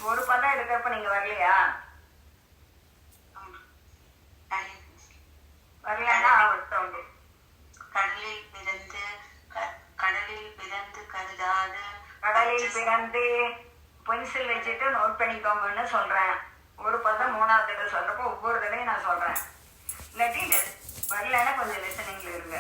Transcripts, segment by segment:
ஒரு பதம் எடுக்கிறப்ப நீங்க வரலையா? வரலன்னா உண்டு. கடலில் பிறந்து கடலில் பிறந்து கருதாது. கடலில் பிறந்து பென்சில் வச்சுட்டு நோட் பண்ணிக்கோங்கன்னு சொல்றேன். ஒரு பதம் மூணாவது தடவை சொல்றப்போ ஒவ்வொரு தடவையும் நான் சொல்றேன். இல்லாட்டி வரலன்னா கொஞ்சம் லிசனிங்ல இருங்க.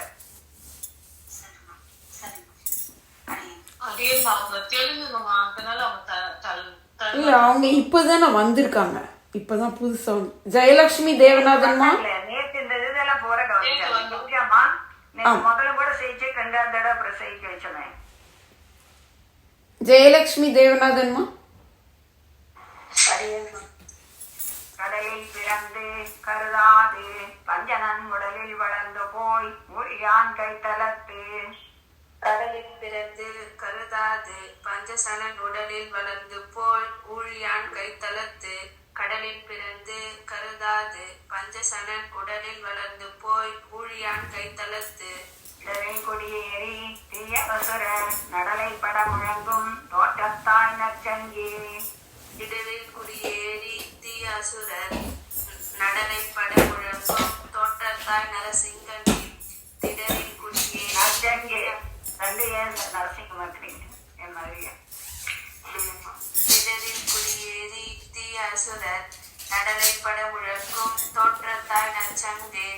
இல்ல அவங்க இப்பதானே வந்திருக்காங்க, இப்பதான் புதுசா ஜெயலட்சுமி தேவநாதன்மா நேற்று இந்த இதெல்லாம் போற கவனிக்காமா. முதல்ல கூட செய்ச்சு ரெண்டாவது தடவை அப்புறம் செய்ய வச்சேன். ஜெயலட்சுமி தேவநாதன்மா. கடலில் பிறந்து கருதாது பஞ்சனன் உடலில் வளர்ந்து போய் ஊழியான் கைத்தலத்து. கடலில் பிறந்து கருதாது பஞ்சசனன் உடலில் வளர்ந்து போய் ஊழியான் கைத்தலத்து. கடலில் பிறந்து கருதாது பஞ்சசனன் உடலில் வளர்ந்து போய் ஊழியான் கைத்தலத்து. இடரில் குடியேறி தீய வசுர நடலை பட முழங்கும் தோற்றத்தாய் நற்சங்கே. இடரில் குடியேறி தீய அசுரர் நடலை பட முழங்கும் தோற்றத்தாய் நரசிங்கனே. திடரில் குடியேறி நற்சங்கே ரெண்டு ஏன் நரசிங்க மாத்திரீங்க என் மாதிரியா? திடரில் குடியேறி தீய அசுரர் நடலை பட முழங்கும் தோற்றத்தாய் நற்சங்கே.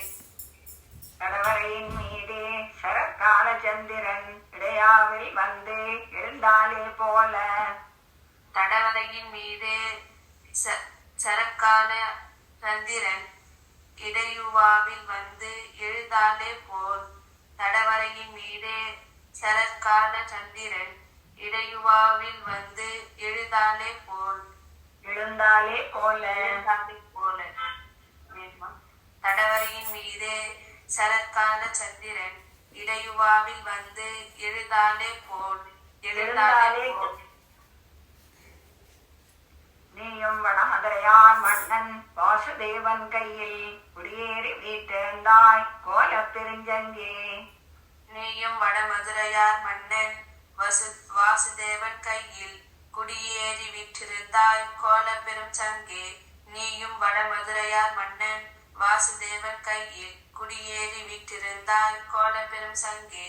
கடவரையின் மீதே சரக்கால சந்திரன் இடையாவில் வந்து எழுந்தாலே போல. தடவரையின் மீது சரக்கால சந்திரன் இடையுவாவில் வந்து எழுந்தாலே போல். தடவரையின் மீது சரக்கால சந்திரன் இடையுவாவில் வந்து எழுந்தாலே போல். எழுந்தாலே போல. போல தடவரையின் மீது சரக்கால சந்திரன் இடையுவாவில் வந்து எழுந்தாலே போல். எழுந்தாலே போல். நீயும் வடமதுரையார் மன்னன் வாசுதேவன் கையில் குடியேறி வீட்டிருந்தாய் கோல பெருஞ்சங்கே. நீயும் வடமதுரையார் மன்னன் வாசுதேவன் கையில் குடியேறி விற்றிருந்தாய் கோல பெரும் சங்கே. நீயும் வடமதுரையார் மன்னன் வாசுதேவன் கையில் குடியேறி விற்றிருந்தாய் கோல பெரும் சங்கே.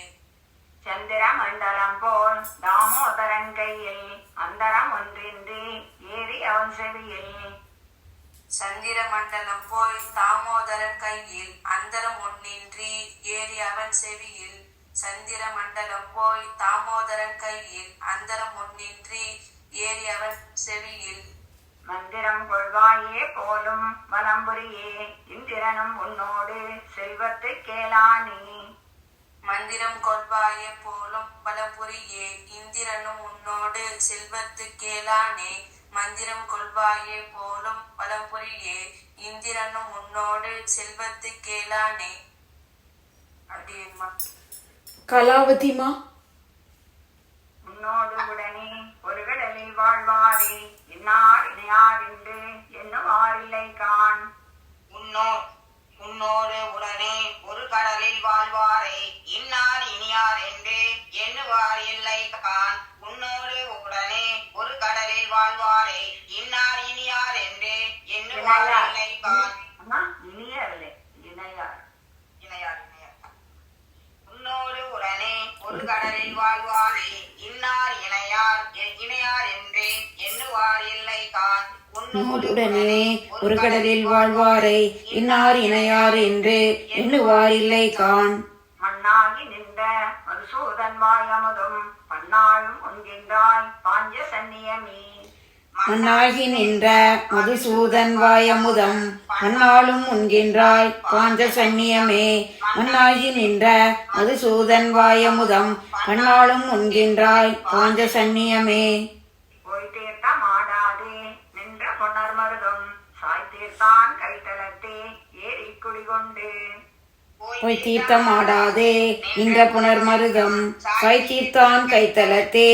சந்திர மண்டலம் போல் தாமோதரன் கையில் அந்தரம் ஒன்றின்றி ஏறி அவன் செவியில். சந்திர மண்டலம் போய் தாமோதரன் கையில் அந்தரம் ஒன்றின்றி ஏறி அவன் செவியில். சந்திர மண்டலம் போய் தாமோதரன் கையில் அந்தரம் ஒன்றின்றி ஏறி அவன் செவியில். மந்திரம் கொள்வாயே போலும் வலம்புரியே இந்திரனும் உன்னோடு செல்வத்தை கேளானே. மந்திரம் கொள்வாயே போலும் பலபுரியே இந்திரனும் உன்னோடு செல்வத்து கேளானே. மந்திரம் கொள்வாயே போலும் பலபுரியே இந்திரனும் உன்னோடு செல்வத்து கேளானே. அப்படியேம்மா. கலாவதிமா. உன்னோடு உடனே ஒரு கடலில் வாழ்வாரே இன்னார் இணையார் என்று எண்ணுவாரில்லை கான். உன்னோடு உடனே ஒரு கடலில் வாழ்வாரை இன்னார் இனியார் என்று எண்ணுவார் இல்லை கான். உன்னோடு உடனே ஒரு கடலில் வாழ்வாரை இன்னார் இனியார் என்று எண்ணுவார் இல்லை கான். இனியார் இல்லை இணையார். இணையார் இணையார். உன்னோடு உடனே ஒரு கடலில் வாழ்வாரை இன்னார் இணையார் என்று எண்ணுவார் இல்லை கான். உன்னுடனே ஒரு கடலில் வாழ்வாரை இன்னார் இணையார் என்று எண்ணுவார் இல்லை கான். மண்ணாகி நின்ற மதுசூதன் வாயமுதும் பன்னாளும் ஒன்றின்றாய் பாஞ்ச சன்னியமே. மண்ணாகி நின்ற மதுசூதன் வாயமுதம் மண்ணாளும் உண்கின்றாய் பாஞ்ச சன்னியமே. மண்ணாகி நின்ற மதுசூதன் வாயமுதம் மண்ணாளும் உண்கின்றாய் பாஞ்ச சன்னியமே. போய் தீர்த்தம் ஆடாதே நின்ற பொன்னர் மருதும் சாய் தீர்த்தான் கைத்தலத்தே ஏறி குடிகொண்டு. பொய் தீர்த்தம் ஆடாதே நின்ற புனர் மருதம் சாய் தீர்த்தான் கைத்தலத்தே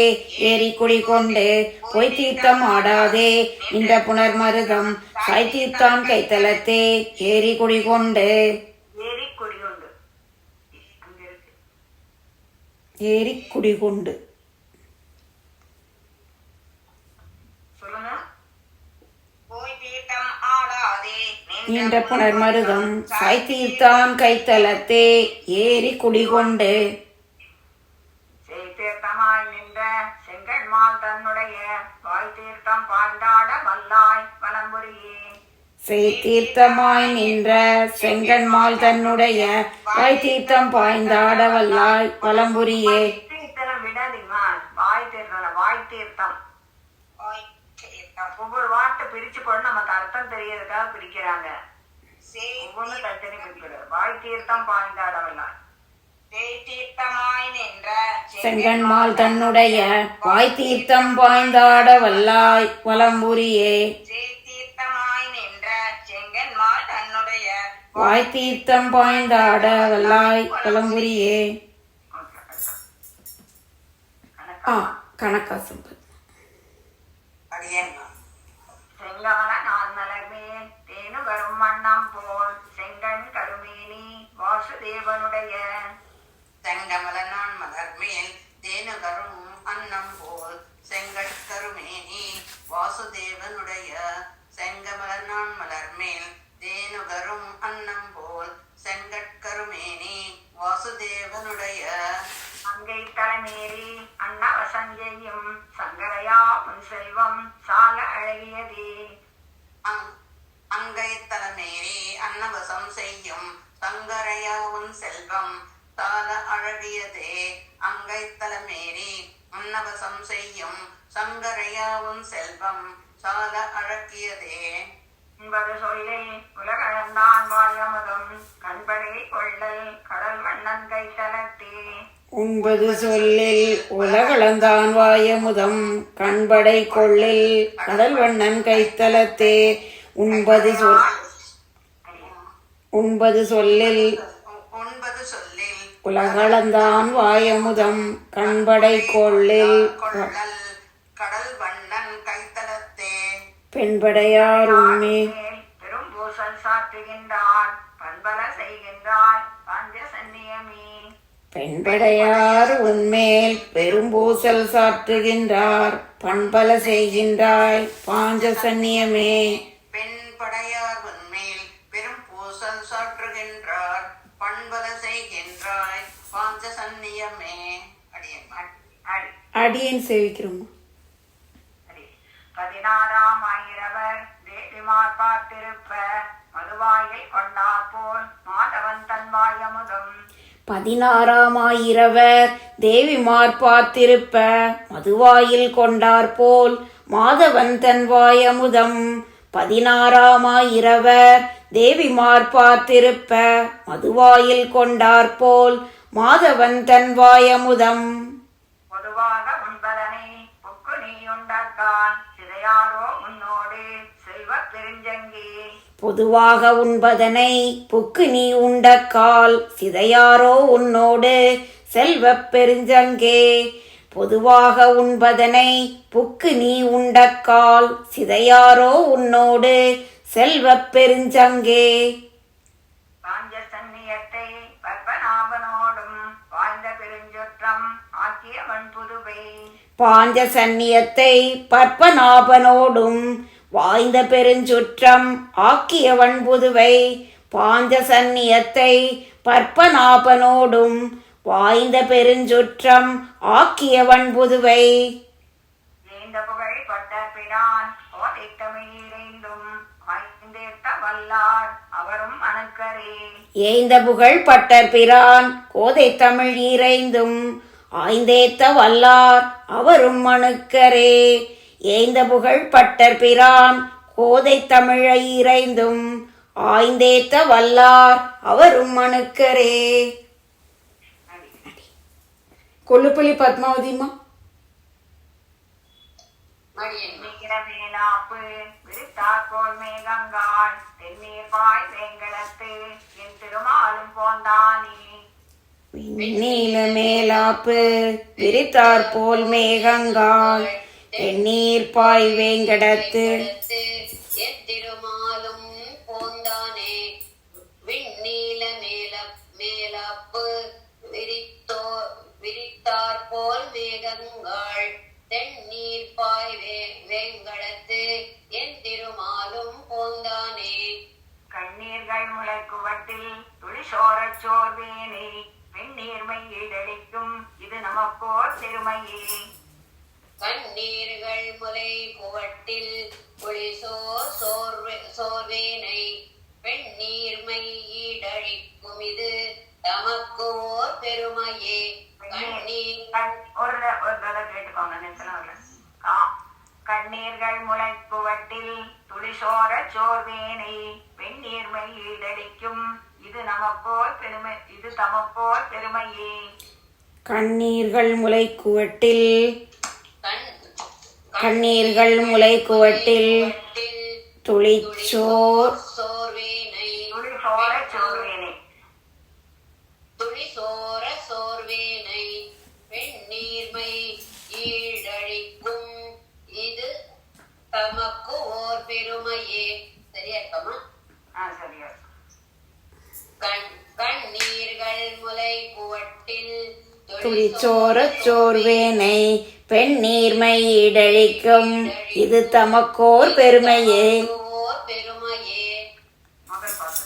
ஏறி குடி கொண்டு. பொய் தீர்த்தம் ஆடாதே நின்ற புனர் மருதம் சாய் தீர்த்தான் கைத்தலத்தே ஏறி குடி கொண்டு. ஏறி குடிகொண்டு அங்க இருக்கு. ஏறி குடி கொண்டு சொல்லுங்க. நின்ற புனர் மருதம் சாய்த்தீர்த்தான் கைத்தலத்தே ஏறி குடிகொண்டு செய்தீர்த்தமாய் நின்ற செங்கண்மால் தன்னுடைய வாய் தீர்த்தம் பாய்ந்தாட வல்லாய் வலம்புரியே. செய்தீர்த்தமாய் நின்ற செங்கண்மால் தன்னுடைய வாய் தீர்த்தம் பாய்ந்தாட வல்லாய் வலம்புரியே. தீர்த்தம் விடாதீங்கம்மா, வாய் தீர்த்தம் வாய் தீர்த்தம். வாய் தீர்த்தம். ஒவ்வொரு வார்த்தை பிரிச்சு போட்டு நமக்கு அர்த்தம் தெரியறதுக்காக பிரிக்கிறாங்க. செய் ஒவ்வொன்னு தனித்தனி பிரிக்கிறது. வாய் தீர்த்தம் பாய்ந்தாட வல்லாய். தீர்த்தமாய் நின்ற செங்கண்மால் தன்னுடைய வாய் தீர்த்தம் பாய்ந்தாட வல்லாய் வலம்புரியே. தீர்த்தமாய் நின்ற செங்கன்மால் தன்னுடைய வாய் தீர்த்தம் பாய்ந்தாட வல்லாய் வலம்புரியே. கணக்கா சொல்றது. அடியேன் செங்கால நான் மலர்மேல் தேனு வரும் வண்ணம் போல் செங்கண் கருமேனி வாசுதேவனுடைய செங்கமல நான் மலர் மேல் தேனுகரும் அன்னம் போல் செங்கட்கருமேனி வாசுதேவனுடைய செங்கமல நான் மலர் மேல் தேனுகரும் அன்னம் போல் செங்கட்கருமேனி வாசுதேவனுடைய அங்கை தலைமேறி அன்னவசஞ்செய்யும் சங்கரையா முன் செல்வம் சால அழகியதே. அங்கை தலைமேறி அன்னவசம் செய்யும் சங்கரையாவும் செல்வம் சால அழகியதே. அங்கை தலைமேறி அன்னவசம் செய்யும் சங்கரையாவும் செல்வம் சால அழகியதே. என்பது சொல்லில் உலகளந்தான் வாழமுதும் கண்படை கொள்ளல் கடல் வண்ணன் கைத்தலத்தே. உண்பது சொல்லில் உலகளந்தான் வாயமுதம் கண்படை கொள்ளில் கடல் வண்ணன் கைத்தலத்தே. உண்பது சொல்லில் உண்பது சொல்லில் உலகளந்தான் வாயமுதம் கண்படை கொள்ளில் கொள்ளல் கடல் வண்ணன் கைத்தலத்தே. பெண்படையார் உண்மை பெரும் பூசல் சாற்றுகின்றார் பண்பல செய்கின்றார் பாஞ்ச சன்னியமே. பெண்படையார் உன்மேல் பெரும்பூசல் சாற்றுகின்றார் பண்பல செய்கின்றாய் பாஞ்ச சன்னியமே. பெண் படையார் உன்மேல் பெரும் பூசல் சாற்றுகின்றார் பண்பல செய்கின்றாய் பாஞ்ச சன்னியமே. அடியேன் அடி அடியேன் சேவிக்கிறோம். அடி 16ஆம் ஆயிரவர் தேவிமார் பார்த்திருப்ப மதுவாயை கொண்டார் போல் மாதவன் தன் வாயமுதும். 16ஆம் ஆயிரவர் தேவிமார் பார்த்திருப்ப மதுவாயில் கொண்டார் போல் மாதவன் தன் வாயமுதம். 16ஆம் ஆயிரவர் தேவிமார் பார்த்திருப்ப மதுவாயில் கொண்டார் போல் மாதவன் தன் வாயமுதம். பொதுவாக உண்பதனை புக்கு நீ உண்டாக்கான் சிதையாரோ உன்னோடு செல்வ பெருஞ்சங்கே. பொதுவாக உண்பதனை புக்கு நீ உண்டக்கால் சிதையாரோ உன்னோடு செல்வப் பெருஞ்சங்கே. பொதுவாக உண்பதனை புக்கு நீ உண்டக்கால் சிதையாரோ உன்னோடு செல்வப் பெருஞ்சங்கே. பாஞ்ச சன்னியத்தை பற்பநாபனோடும் வாழ்ந்த பெருஞ்சொற்றம் ஆக்கியவன் புதுவை. பாஞ்ச சந்நியத்தை பற்பநாபனோடும் வாய்ந்த பெருஞ்சுற்றம் ஆக்கியவன் புதுவை. பாஞ்ச சந்நியத்தை பற்பநாபனோடும் வாய்ந்த பெருஞ்சுற்றம் ஆக்கியவன் புதுவை. நீண்ட புகழ் பட்ட பிரான் ஓதைத்தமிழீரைந்தும் ஆய்ந்தேத்த வல்லார் அவரும் அணுக்கரே. ஏய்ந்த புகழ் பட்டர் பிரான் கோதை தமிழ் ஈரைந்தும் ஆய்ந்தேத்த வல்லார் அவரும் மணுக்கரே. ஏய்ந்த புகழ் பட்டர் பிரான் கோதை தமிழை இறைந்தும் ஆய்ந்தேத்த வல்லார் அவரும் மணுக்கரே. கொல்லுப்பள்ளி பத்மாவதிமா. மேலாப்பு விரித்தாற்போல் மேகங்காள் தென்னீர் பாய் வேங்கடத்து என் திருமாலும் போந்தானே. நீல மேலாப்பு விரித்தார் போல் மேகங்கால் தென்னீர் பாய் வேங்கடத்து எத்திருமாலும் போந்தானே. விண்ணீல மேலாப்பு விரித்தார் போல் மேகங்கள் தென்னீர் பாய் வேங்கடத்து என் திருமாலும் போந்தானே. கை சோரச் சோர்வேனை வெந்நீர்மை ஈடழிக்கும் இது நமக்கோர் பெருமையே. கண்ணீர்கள் முலை குவட்டில் புலிசோர் சோர்வேனை பெண்ணீர்மை ஈடழிக்கும் இது தமக்கோர் பெருமையே. ஒரு தடவை கேட்டுக்கோங்க, நிறுத்தலாம் வரல. கண்ணீர்கள் முலை குவட்டில் துளிசோர சோர்வேனை பெண்ணீர்மை ஈடழிக்கும் இது நமக்கோர் பெருமை இது தமக்கோர் பெருமையே. கண்ணீர்கள் முலை குவட்டில் கண்ணீர்கள் முலை குவட்டில் துளிச்சோர் சோர்வேனை துளிசோர சோர்வேனை துளிசோர சோர்வேனை பெண்ணீர்மை ஈடழிக்கும் இது தமக்கு ஓர் பெருமையே. சரியா இருக்கமா? சரியா. கண்ணீர்கள் முலை குவட்டில் துளிச்சோரச் சோர்வேனை பெண்ணீர்மை ஈடழிக்கும் இது தமக்கோர் பெருமையே. பெருமையே. முதல் பாட்டு.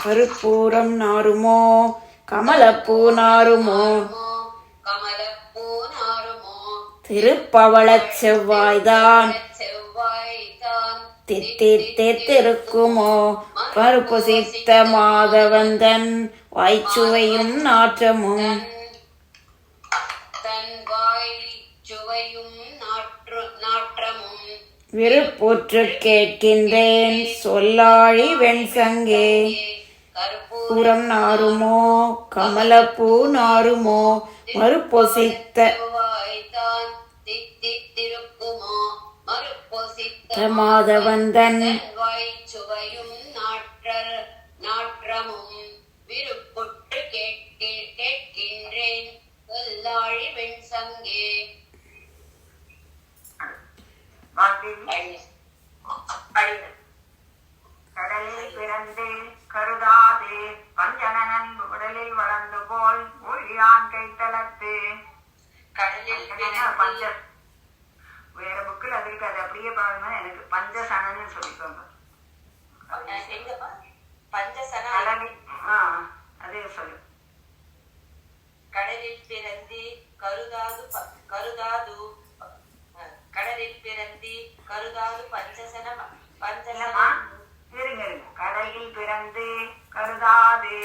கருப்பூரம் நாருமோ கமலப்பூ நாருமோ கமலப்பூ நாருமோ திருப்பவளச் செவ்வாய்தான் செவ்வாய்தான் தித்தித்திருக்குமோ கருப்பு சித்த மாதவந்தன் வாய்ச்சுவையும் நாற்றமும் தன் வாய் சுவையும் நாற்றமும் விருப்புற்று கேட்கின்றேன் சொல்லாழி வெண்சங்கே. பூரம் நாருமோ கமலப்பூ நாருமோ மறுப்பொசித்த செவ்வாய்தான் தித்தித்திருக்குமோ மறுப்பொசித்த மாதவந்தன் வாய் சுவையும் நாற்றமும் விருப்புற்று கேட்கின்றேன் சொல்லாழி வெண்சங்கே. கடலில் பிறந்து கருதாது பஞ்சனன் உடலில் வளர்ந்து போல் ஒழியான் கைத்தளத்து. கடலில் பஞ்ச வேற புக்கில் அது இருக்கு, அது அப்படியே பாருங்க. எனக்கு பஞ்சசனன்னு சொல்லிக்கோங்க. கடலில் அதே சொல்லு. கடலில் பிறந்து கருதாது கடலில் பிறந்து கருதாது இருங்க. கடலில் பிறந்து கருதாது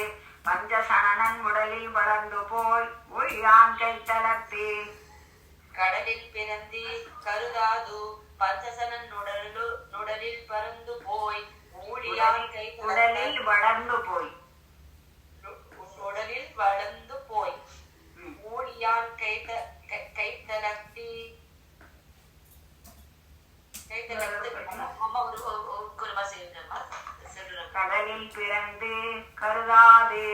பஞ்சசனன் உடலில் வளர்ந்து போய் ஒழியான் கைத்தளத்து. கடலில் பிறந்து கருதாது பஞ்சசனன் உடலில் பறந்து போய் ஊழியான் உடலில் வளர்ந்து போய் உடலில் வளர்ந்து போய் ஊழியான் கைத்தளத்தி கடலில் பிறந்து கருதாது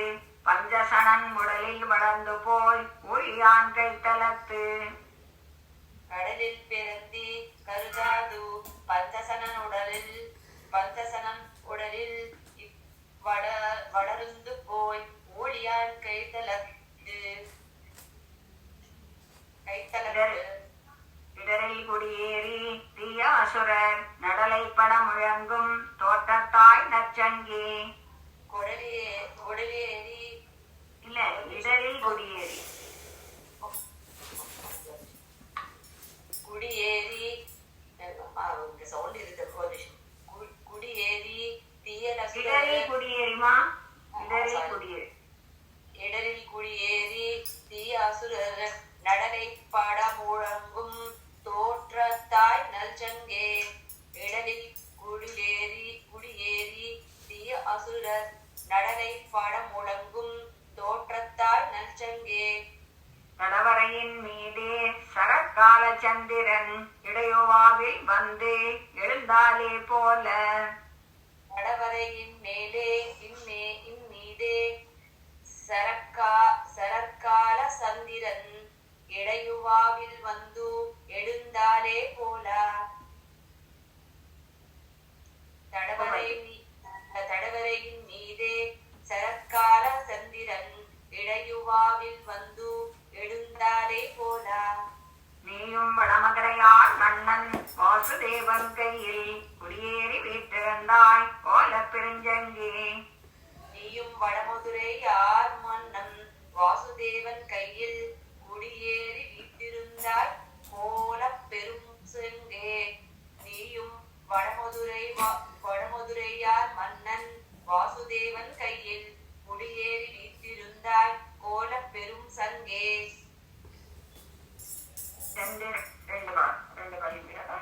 பஞ்சசனன் உடலில் வளர்ந்து போய் ஒழியான் கைத்தளத்து. கடலில் பிறந்து கருதாது பஞ்சசனன் உடலில் வளர்ந்து போய் ஊழியான் கைத்தளத்து. இடரில் குடியேறி தீய அசுரர் நடலை பட முழங்கும் தோட்டத்தாய் நற்சங்கே. குடலேறி இல்ல, இடரில் குடியேறி குடியேறி சவுண்ட் இருக்கு. குடியேறி இடரில் குடியேறிமா இடரில் குடியேறி இடரில் குடியேறி தீய அசுரர் நடலை பாட முழங்கும் தோற்றத்தாய் நல்சங்கே. இடரில் குடியேறி தீய அசுரர் நடலை பாட முழங்கும் தோற்றத்தாய் நல்சங்கே. கடவரையின் மீதே சரக்கால சந்திரன் இடையோவாவில் வந்து எழுந்தாலே போல. கடவரையின் மேலே இம்மீதே சரக்கால சந்திரன் இடையுவாவில் வந்து எழுந்தாலே போல. தடவரையின் மீதே சரக்கால சந்திரன் இடையுவாவில் வந்து எழுந்தாலே போல. நீயும் வடமகரையார் மன்னன் வாசுதேவன் கையில் குடியேறி வீட்டிருந்தாய் கோல பெருஞ்சங்கே. வடமதுரையார் மன்னன் வாசுதேவன் கையில் குடியேறி வீட்டிருந்தாய் கோலப் பெரும் செங்கே. நீயும் வடமதுரையார் மன்னன் வாசுதேவன் கையில் குடியேறி வீட்டிருந்தாய் கோலப் பெரும் சங்கே. ரெண்டு கழிவுகளா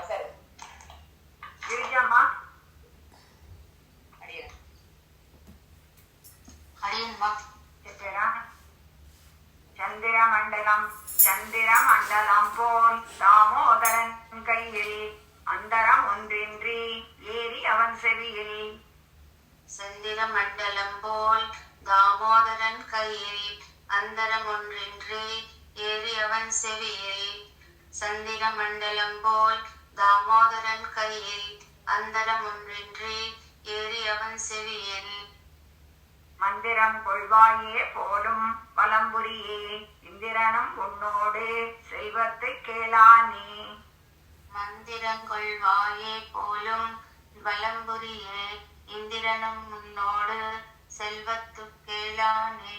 சரி கிரிஜாமா அடியன்மா சந்திரமண்டலம் போல் தாமோதரன் கையில் அந்தரம் ஒன்றின்றி ஏறி அவன் செவியில். சந்திர மண்டலம் போல் தாமோதரன் கையில் அந்தரம் ஒன்றின்றி ஏறி அவன் செவியில். சந்திர மண்டலம் போல் தாமோதரன் கையில் அந்தரம் ஒன்றின்றி ஏறி அவன் செவியில். மந்திரம் கொள்வாயே போலும் பலம்புரியே இந்திரனும் உன்னோடு செல்வத்தை கேளானே. மந்திரங்கொள்வாயே போலும் வலம்புரியே இந்திரனும் முன்னோடு செல்வத்து கேளானே.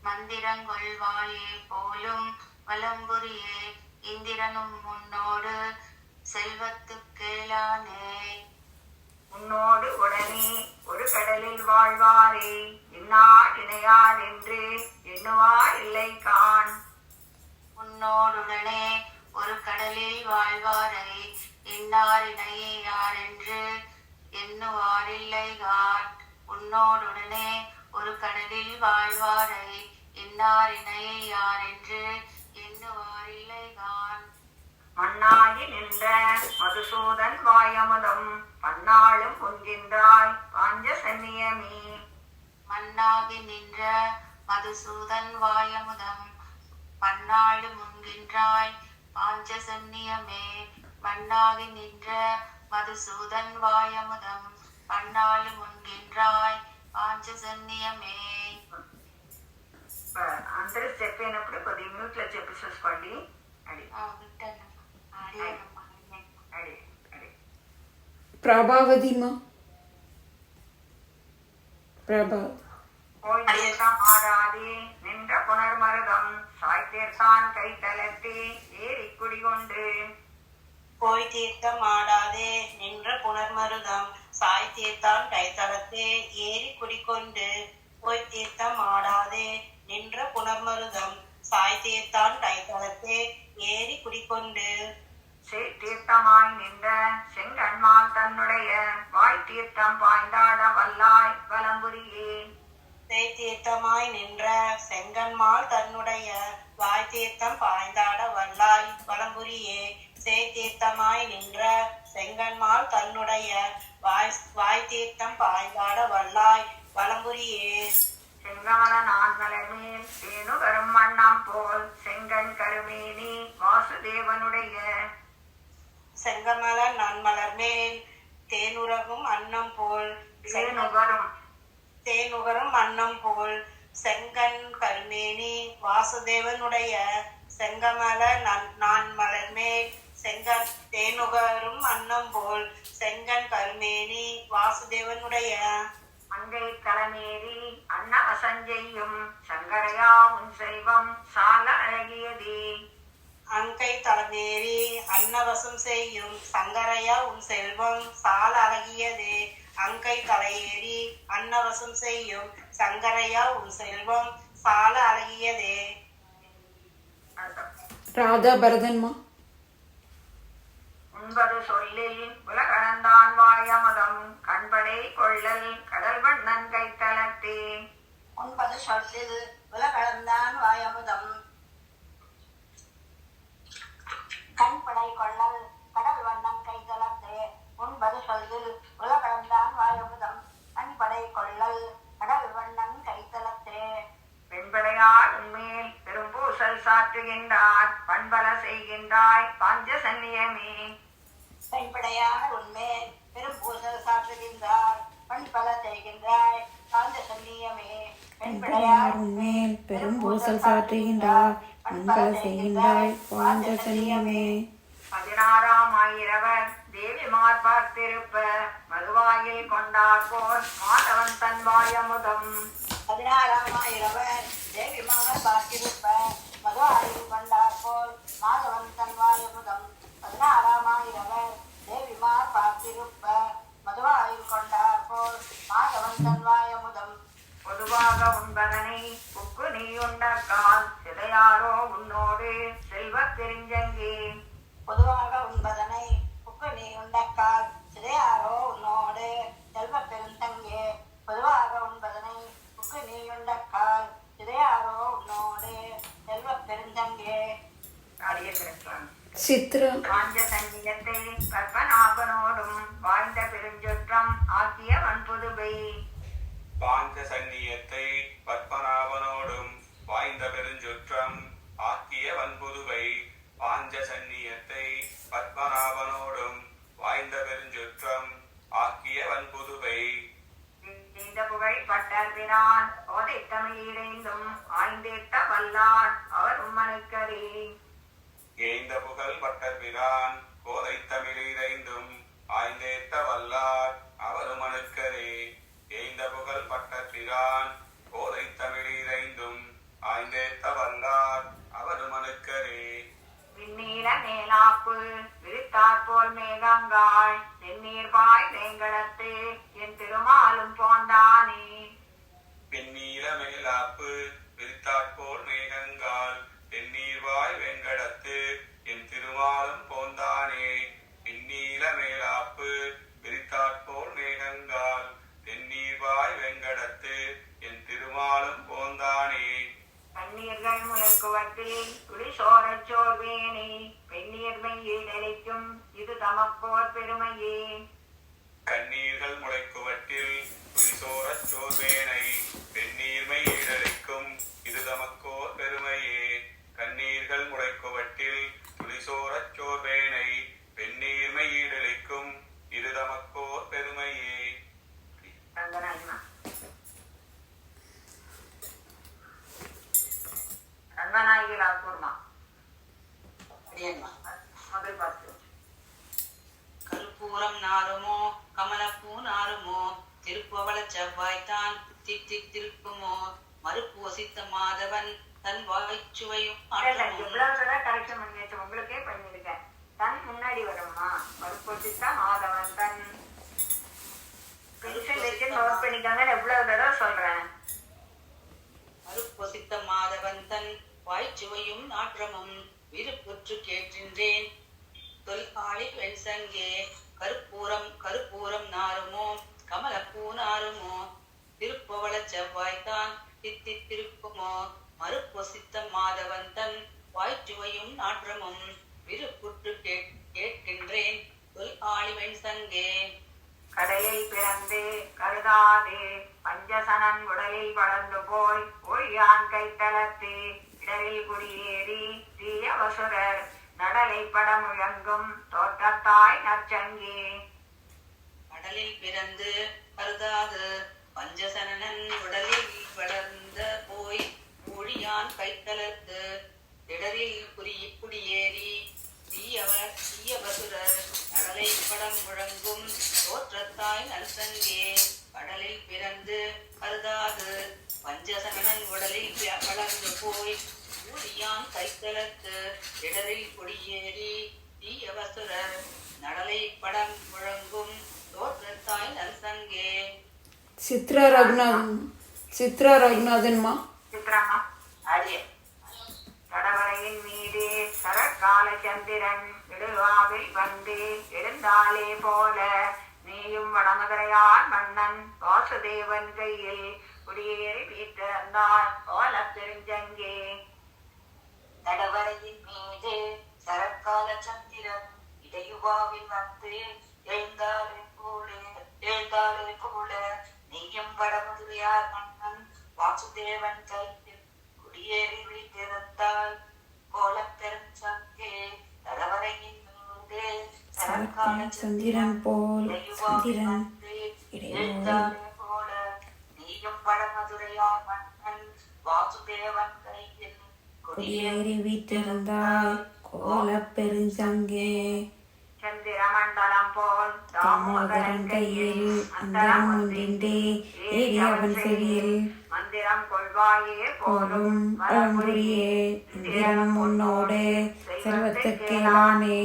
மந்திரங்கொள்வாயே போலும் வலம்புரியே இந்திரனும் முன்னோடு செல்வத்து கேளானே. உன்னோடு உடனே ஒரு கடலில் வாழ்வாரே இன்னார் இணையார் என்று எண்ணுவார் இல்லை காண். உன்னோடுடனே ஒரு கடலில் வாழ்வாரை இன்னார் இணையே யார் என்று எண்ணுவாரில்லை காண். உன்னோடுடனே ஒரு கடலில் வாழ்வாரை இன்னார் இணையே யார் என்று எண்ணுவாரில்லை காண். மண்ணாகி நின்ற மதுசூதன் வாயமுதம் பன்னாளும் உண்கின்றாய் பாஞ்ச சன்னியமே. மண்ணாகி நின்ற மதுசூதன் வாயமுதம் பன்னாடு முன்கின்றாய் பாஞ்சசன்னியமே. மண்ணாகி நின்ற மதுசூதன் வாயமுதம் பன்னாடு முன்கின்றாய் పాంచజన్యమే. అందరూ చెప్పినప్పుడు కొద్దిగా మ్యూట్లో చెప్పి చూసుకోండి. అడి అడి అడి பிரபாவதிமா பிரபா போய்த்தீர்த்தம் ஆடாதே நின்ற புனர்மருதம் சாய்த்தீர்த்தான் கைத்தலத்தே ஏறி குடிகொண்டு. போய் தீர்த்தம் ஆடாதே நின்ற புனர்மருதம் சாய் தீர்த்தான் கைத்தலத்தே ஏறி குடிக்கொண்டு. போய் தீர்த்தம் ஆடாதே நின்ற புனர்மருதம் சாய் தீர்த்தான் கைத்தலத்தே ஏறி குடிக்கொண்டு. தீர்த்தமாய் நின்ற செங்கண்மால் தன்னுடைய வாய் தீர்த்தம் பாய்ந்தாட வல்லாய் வலம்புரியே. தீர்த்தமாய் நின்ற செங்கன்மால் தன்னுடைய வாய் தீர்த்தம் பாய்ந்தாட வல்லாய் வலம்புரியே. தீர்த்தமாய் நின்ற செங்கன்மால் தன்னுடைய வாய் தீர்த்தம் பாய்ந்தாட வல்லாய் வலம்புரியே. செங்கமல நான்மலர் மேல் தேனு வரும் வண்ணம் போல் செங்கண் கருமேனி வாசுதேவனுடைய. செங்கமல நன்மலர் மேல் தேனுறகும் அன்னம் போல் தேனுகரும் அன்னம் போல் செங்கண் கருமேனி வாசுதேவனுடைய. செங்கமல நான்மலர் மேல் செங்கண் தேனுகரும் அன்னம் போல் செங்கண் கருமேனி வாசுதேவனுடைய. அங்கை களமேறி அன்னவசஞ்செய்யும் சங்கரையா உன் செல்வம் சால அழகியதே. அங்கை தலமேறி அன்னவசம் செய்யும் சங்கரையா உன் செல்வம் சால அழகியதே. அங்கை தலையேறி அன்னவசம் செய்யும் சங்கரையா உன் செல்வம் சால அழகியதே. ராதா பரதன்மா உண்பது சொல்லில் உலகளந்தான் வாயமதம் கண்படை கொள்ளல் கடல் வண்ணன் கைத்தலத்தே. உண்பது சொல்லில் உலகளந்தான் வாயமுதம் கண்படை கொள்ளல் கடல் வண்ணன் கைத்தலத்தே. உண்பது சொல்லில் உலகளந்தான் வாயமுதம் கண்படை கொள்ளல் கடல் வண்ணன் கைத்தலத்தே. பெண்படையார் உன்மேல் பெரும்பூசல் சாற்றுகின்றார் பண்பல செய்கின்றாய் பாஞ்சசன்னியமே. பெண்படையார் உன்மேல் பெரும் பூசல் சாற்றுகின்றார் பண்பல செய்கின்றாய் பாஞ்சசன்னியமே. பெண்படையார் உன்மேல் பெரும் பூசல் சாற்றுகின்றார் பண்பல செய்கின்றாய் பாஞ்சசன்யமே. 16ஆம் ஆயிரவர் தேவிமார் பார்த்திருப்ப மதுவ மதுவாயில் கொண்டார் போல் மாதவன் தன் வாயமுதம் 16,000 தேவிமார் பார்த்திருப்ப மதுவாயில் கொண்டார் போல் மாதவன் தன் வாயமுதம் 16,000 தேவிமார் பார்த்திருப்ப மதுவாயில் கொண்டார் போல் மாதவன் தன் வாயமுதம் பொதுவாக உண்பதனை புக்கு நீ உண்டக்கால் சிதையாரோ உன்னோடு செல்வ பெருஞ்சங்கே பொதுவாக உண்பதனை புக்கு நீ உண்டக்கால் சிதையாரோ உன்னோடு செல்வ பெருந்தங்கே பொதுவாக உண்பதனை புக்கு நீ உண்டக்கால் சிதையாரோ உன்னோடு செல்வ பெருந்தங்கே அடிய பிறப்பான் சித்திரம் காஞ்ச சங்கீதத்தை கற்பனாபனோடும் வாழ்ந்த பெருஞ்சொற்றம் ஆக்கிய வன்புதுவை பாஞ்ச சந்நியத்தை பத்மநாபனோடும் வாய்ந்த பெருஞ்சுற்றம் ஆக்கிய வன்புதுவை பாஞ்ச சந்நியத்தை பத்மநாபனோடும் வாய்ந்த பெருஞ்சுற்றம் ஆக்கிய வன்புதுவை இந்த புகழ் பட்டர்பிரான் ஓதை தமிழீரைந்தும் ஆய்ந்தேத்த வல்லார் அவர் உம்மனுக்கரே ஏய்ந்த புகழ் பட்டர்பிரான் கோதை தமிழீரைந்தும் ஆய்ந்தேத்த வல்லார் அவரும் அணுக்கரே ஏய்ந்த புகழ் பட்டர்பிரான் கோதை தமிழீரைந்தும் ஆய்ந்தேத்த வல்லார் அவரும் அணுக்கரே விண்ணீர மேலாப்பு விரித்தாற் போல் மேகங்காள் தென்னீர் வாய் வேங்கடத்து என் திருமாலும் போந்தானே பின்னீல மேலாப்பு விரித்தாற்போல் மேகங்கால் தென்னீர்வாய் வெங்கடத்து என் திருமாலும் போந்தானே பின்னீல மேலாப்பு விரித்தாற்போல் மேகங்கால் தென்னீர்வாய் வெங்கடத்து என் திருமாலும் போந்தானே கண்ணீர்கள் முயற்குவத்தில் துளி சோரச் சோர்வேனே பெண்ணீர்மை ஈடலிக்கும் இது தமக்கோர் பெருமையே கண்ணீர்கள் முளைக்குவட்டில் துளிசோரச் சோர்வேனை பெண்ணீர்மை ஈடலிக்கும் இது தமக்கோர் பெருமையே கண்ணீர்கள் முளைக்குவட்டில் துளிசோரச் சோர்வேனை பெண்ணீர்மை ஈடலிக்கும் இது தமக்கோர் பெருமையே ரங்கநாயகமா ரங்கநாயகிலா கூர்மா அப்படியேம்மா. முதல் பார்த்து கருப்பூரம் நாருமோ கமலப்பூ நாருமோ திருப்பவள செவ்வாய்தான் தித்தித்திருக்குமோ மறுப்பு வசித்த மாதவன் தன் வாய்ச்சுவையும் ஆற்றமும் எவ்வளவு கரெக்ஷன் பண்ணியாச்சு உங்களுக்கே பண்ணிருக்கேன் தன் முன்னாடி வருமா மறுப்பொசித்தா மாதவன் தன் பென்சில் வச்சு நோட் பண்ணிக்காங்கன்னு எவ்வளவு தடவை சொல்றேன் மறுப்பொசித்த மாதவன் தன் வாய்ச்சுவையும் நாற்றமும் விருப்புற்று கேட்கின்றேன் தொல் ஆளி வெண்சங்கே கருப்பூரம் நாருமோ கமலப்பூ நாருமோ திருப்பவள செவ்வாய்தான் தித்தித்திருக்குமோ மறுப்பொசித்த மாதவன் தன் வாய்ச்சுவையும் நாற்றமும் விருப்புற்று கேட்கின்றேன் தொல் ஆளி வெண்சங்கே கடலில் பிறந்து கருதாது பஞ்சசனன் உடலில் வளர்ந்து போய் ஒழியான் கைத்தளத்து இடரில் குடியேறி தீய வசுரர் நடலை பட முழங்கும் தோற்றத்தாய் நற்சங்கே கடலில் பிறந்து கருதாது பஞ்சசனன் உடலில் வளர்ந்த போய் ஒழியான் கைத்தளத்து இடரில் குடியேறி தீயவசுரர் நடலை படம் முழங்கும் தோற்றத்தாய் நல்சங்கே கடலில் பிறந்து கருதாது பஞ்சசனன் உடலில் வளர்ந்து போய் ஊழியான் கைத்தளத்து இடரில் குடியேறி தீயவசுரர் நடலை படம் முழங்கும் தோற்றத்தாய் நல்சங்கே சித்ரா ரகுநாதன்மா சித்ராமா ஆடிய கடவரையின் மீது சரக்கால சந்திரன் இடுவாவில் வந்து எழுந்தாலே போல நீயும் வடமதுரையார் மன்னன் வாசுதேவன் கையில் குடியேறி வீட்டிருந்தார் போல பெருஞ்சங்கே தடவரையின் மீது சரக்கால சந்திரன் இடையுவாவில் வந்து எழுந்தாலே போல நீயும் வடமதுரையார் மன்னன் வாசுதேவன் கையில் குடியேறி வீட்டிருந்தால் கோல பெருஞ்சங்கே தடவரையின் மீது சரக்கால சந்திரன் போல் சந்திரன் எழுந்தாலே போல நீயும் வடமதுரையார் மன்னன் வாசுதேவன் கையில் குடியேறி வீட்டிருந்தாய் கோல பெருஞ்சங்கே சந்திர மண்டலம் போல் தாமோதரன் கையில் அந்தரம் ஒன்றின்றி ஏறி அவன் செவியில் மந்திரம் கொள்வாயே போலும் பழம்புரியே இந்திரனும் உன்னோடு செல்வத்துக்கேளானே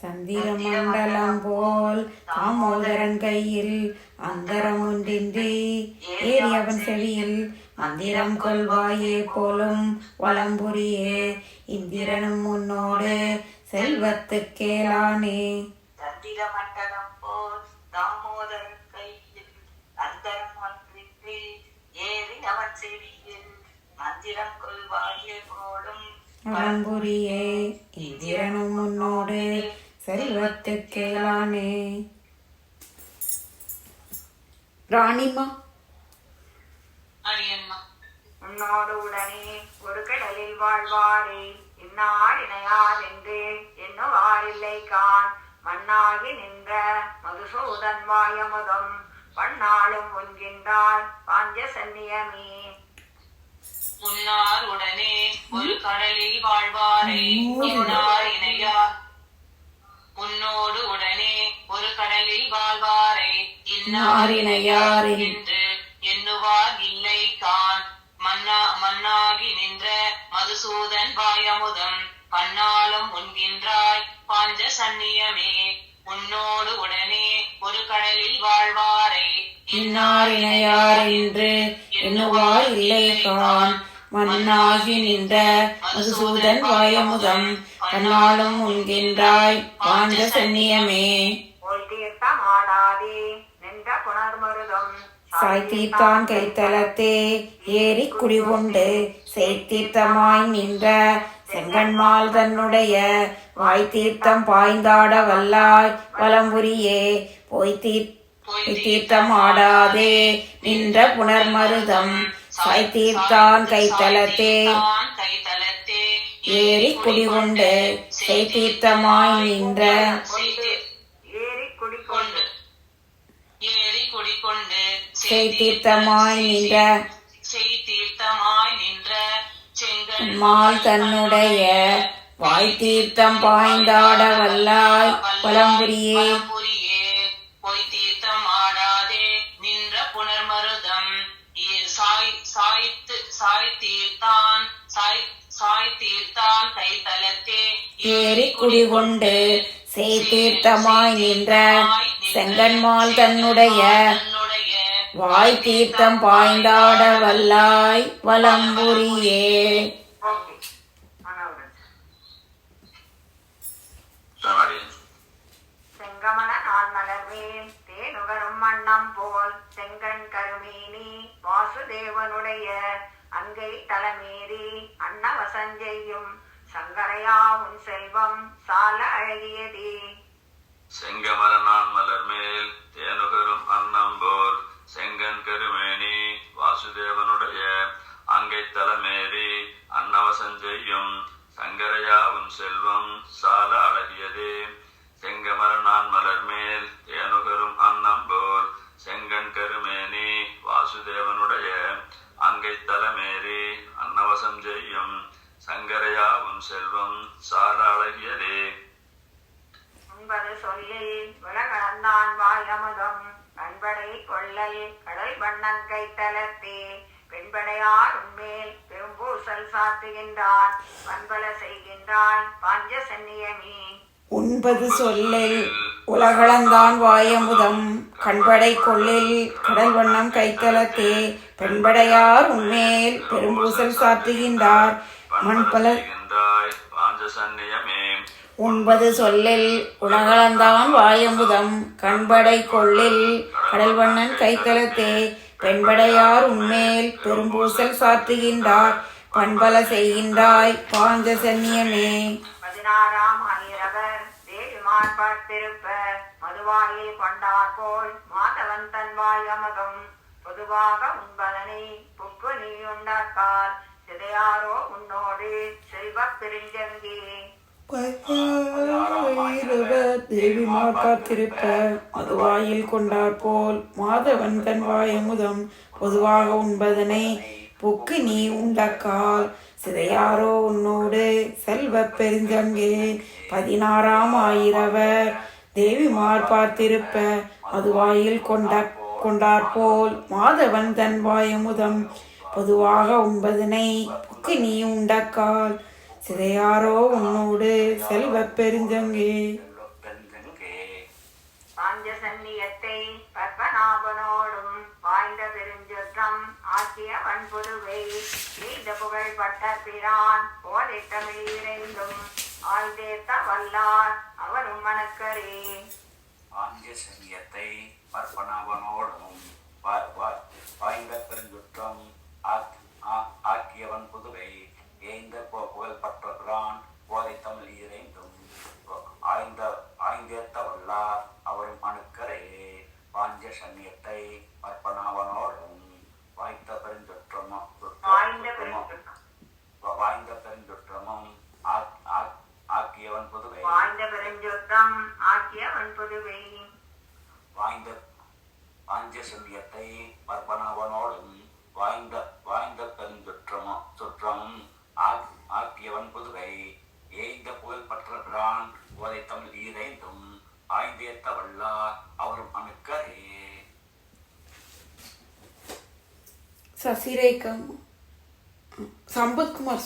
சந்திர மண்டலம் போல் தாமோதரன் கையில் அந்தரம் ஒன்றின்றி ஏறி அவன் செவியில் மந்திரம் கொள்வாயே போலும் வலம்புரியே இந்திரனும் உன்னோடு செல்வத்துக்கேளானே தந்திர மண்டலம் போல் தாமோதரன் கையில் அந்தரம் ஒன்றின்றி ஏறி அவன் செவியில் மந்திரம் கொள்வாயே போலும் வலம்புரியே இந்திரனும் உன்னோடு செல்வத்துக்கேளானே. ராணிமா அரியம்மா. உன்னோடு உடனே ஒரு கடலில் வாழ்வாரே இன்னார் இணையார் என்று எண்ணுவாரில்லை கான் மண்ணாகி நின்ற மதுசூதன் வாயமுதம் பன்னாளும் உண்கின்றாய் பாஞ்ச சன்னியமே. உன்னார் உடனே ஒரு கடலில் வாழ்வாரே இன்னார் இணையார். உன்னோடு உடனே ஒரு கடலில் வாழ்வாரே இன்னார் இணையார் என்று எண்ணுவார் இல்லை கான் மண்ணாகி நின்ற மதுசூதன் வாயமுதம் பன்னாலும் உண்கின்றாய் பாஞ்ச சன்னியமே. உன்னோடு உடனே ஒரு கடலில் வாழ்வாரே இன்னார் இணையார் என்று எண்ணுவார் இல்லை கான் மண்ணாகி நின்ற மதுசூதன் வாயமுதம் பன்னாலும் உண்கின்றாய் பாஞ்ச சன்னியமே. போல் தீர்த்தம் ஆடாதே நின்ற புனர்மருதம் சாய்த்தீர்த்தான் கைத்தலத்தே ஏறி குடிகொண்டு செய்தீர்த்தமாய் நின்ற செங்கண்மால் தன்னுடைய வாய்த்தீர்த்தம் பாய்ந்தாட வல்லாய் வலம்புரியே தீர்த்தம் ஆடாதே நின்ற புனர்மருதம் சாய்த்தீர்த்தான் கைத்தலத்தே ஏறி குடிகொண்டு செய்தீர்த்தமாய் நின்ற ஏறி குடிக்கொண்டு செய்தீர்த்தமாய் நின்ற மால் தன்னுடைய வாய்த்தீர்த்தம் பாய்ந்தாட வல்லாய் வலம்புரியே பொய் தீர்த்தம் ஆடாதே நின்ற புனர்மருதம் சாய்த்தீர்த்தான் கைத்தலத்தே ஏறி குடிகொண்டு செய்தீர்த்தமாய் நின்ற செங்கன்மால் தன்னுடைய வாய் தீர்த்தம் பாய்ந்தாட வல்லாய் வலம்புரியே. ஓகே மனோரன் செங்கமல நாள் மலர்வேல் தேனுகரும் வண்ணம் போல் செங்கண் கருமேனி வாசுதேவனுடைய அங்கை தலைமேறி அன்னவசஞ்செய்யும் சங்கரையா உன் செல்வம் சால அழகியதே. செங்கமல நான் மலர் மேல் தேனுகரும் அன்னம் போல் செங்கன் கருமேனி வாசுதேவனுடைய அங்கை தலைமேறி அன்னவசஞ்செய்யும் சங்கரையா உன் செல்வம் சால அழகியதே. செங்கமல நான் மலர் மேல் தேனுகரும் அன்னம் போல் செங்கன் கருமேனி வாசுதேவனுடைய அங்கை தலைமேறி அன்னவசம் செய்யும் சங்கரையா உன் செல்வம் சால அழகியதே. உண்பது சொல்லில் விலகலந்தான் வாயமுதம் கண்படை கொள்ளல் கடல் வண்ணன் கைத்தலத்தே பெண்படையார் உன்மேல் பெரும்பூசல் சாத்துகின்றார் பண்பல செய்கின்றாய் பாஞ்ச சன்னியமே. உண்பது சொல்லில் உலகளந்தான் வாயமுதம் கண்படை கொள்ளில் கடல் வண்ணம் கைத்தலத்தே பெண்படையார் உன்மேல் பெரும்பூசல் சாற்றுகின்றார் மண்பல உண்பது சொல்லில் உலகளந்தான் வாயமுதம் கண்படை கொள்ளில் கடல் வண்ணன் கைத்தலத்தே பெண்படையார் உன்மேல் பெரும்பூசல் சாற்றுகின்றார் பண்பல செய்கின்றாய் பாஞ்ச சன்னியமே. 16ஆம் ஆயிரவர் தேவிமார் பார்த்திருப்ப மதுவாயை கொண்டார் போல் மாதவன் தன் வாயமகம் பொதுவாக உண்பதனை புக்கு நீ உண்டாக்கால் சிதையாரோ உன்னோடு செல்வப் பெருஞ்சங்கே. தேவிமார் காத்திருப்ப மதுவாயில் கொண்டார் போல் மாதவன் தன் வாயமுதம் பொதுவாக உண்பதனை புக்கு நீ உண்டக்கால் சிதையாரோ உன்னோடு செல்வ பெருஞ்சங்கே. 16ஆம் ஆயிரவர் தேவிமார் பார்த்திருப்ப அது வாயில் கொண்டாற்போல் மாதவன் தன் வாயமுதம் பொதுவாக உண்பதனை புக்கு நீ உண்டக்கால் சிதையாரோ உன்னோடு செல்வ பெருஞ்சங்கே. பாஞ்சசன்னியத்தை பத்மநாபனோடும் வாய்ந்த பெருஞ்சொற்றம் ஆக்கிய வன்புதுவை எய்த புகழ் பட்ட பிரான் போதிட்டமிழ் இறைந்தும் ஆழ்தேத்த வல்லார் அவரும் மணக்கரே. பாஞ்சசன்னியத்தை பத்மநாபனோடும் வாய்ந்த பெருஞ்சுற்றம் ஆக்கியவன் புதுவை ஏய்ந்த புகழ் பற்ற பிரான் போதை தமிழ் இறைந்தும் ஆய்ந்தேத்த வல்லார் அவரும் அணுக்கரே. பாஞ்சசன்னியத்தை பத்மநாபனோடும் வாய்ந்த பெருஞ்சுற்றமும் ஆக்கியவன் புதுவை பாஞ்சசன்னியத்தை பத்மநாபனோடும் வாய்ந்த பெருஞ்சுற்றம் ஆக்கியவன் புதுவை ஏய்ந்த புகழ் பற்ற பிரான் போதை தமிழ் ஈரைந்தும் ஆய்ந்தேத்த வல்லார் அவரும் அணுக்கரே. சசிரேகம் சம்பத்குமார்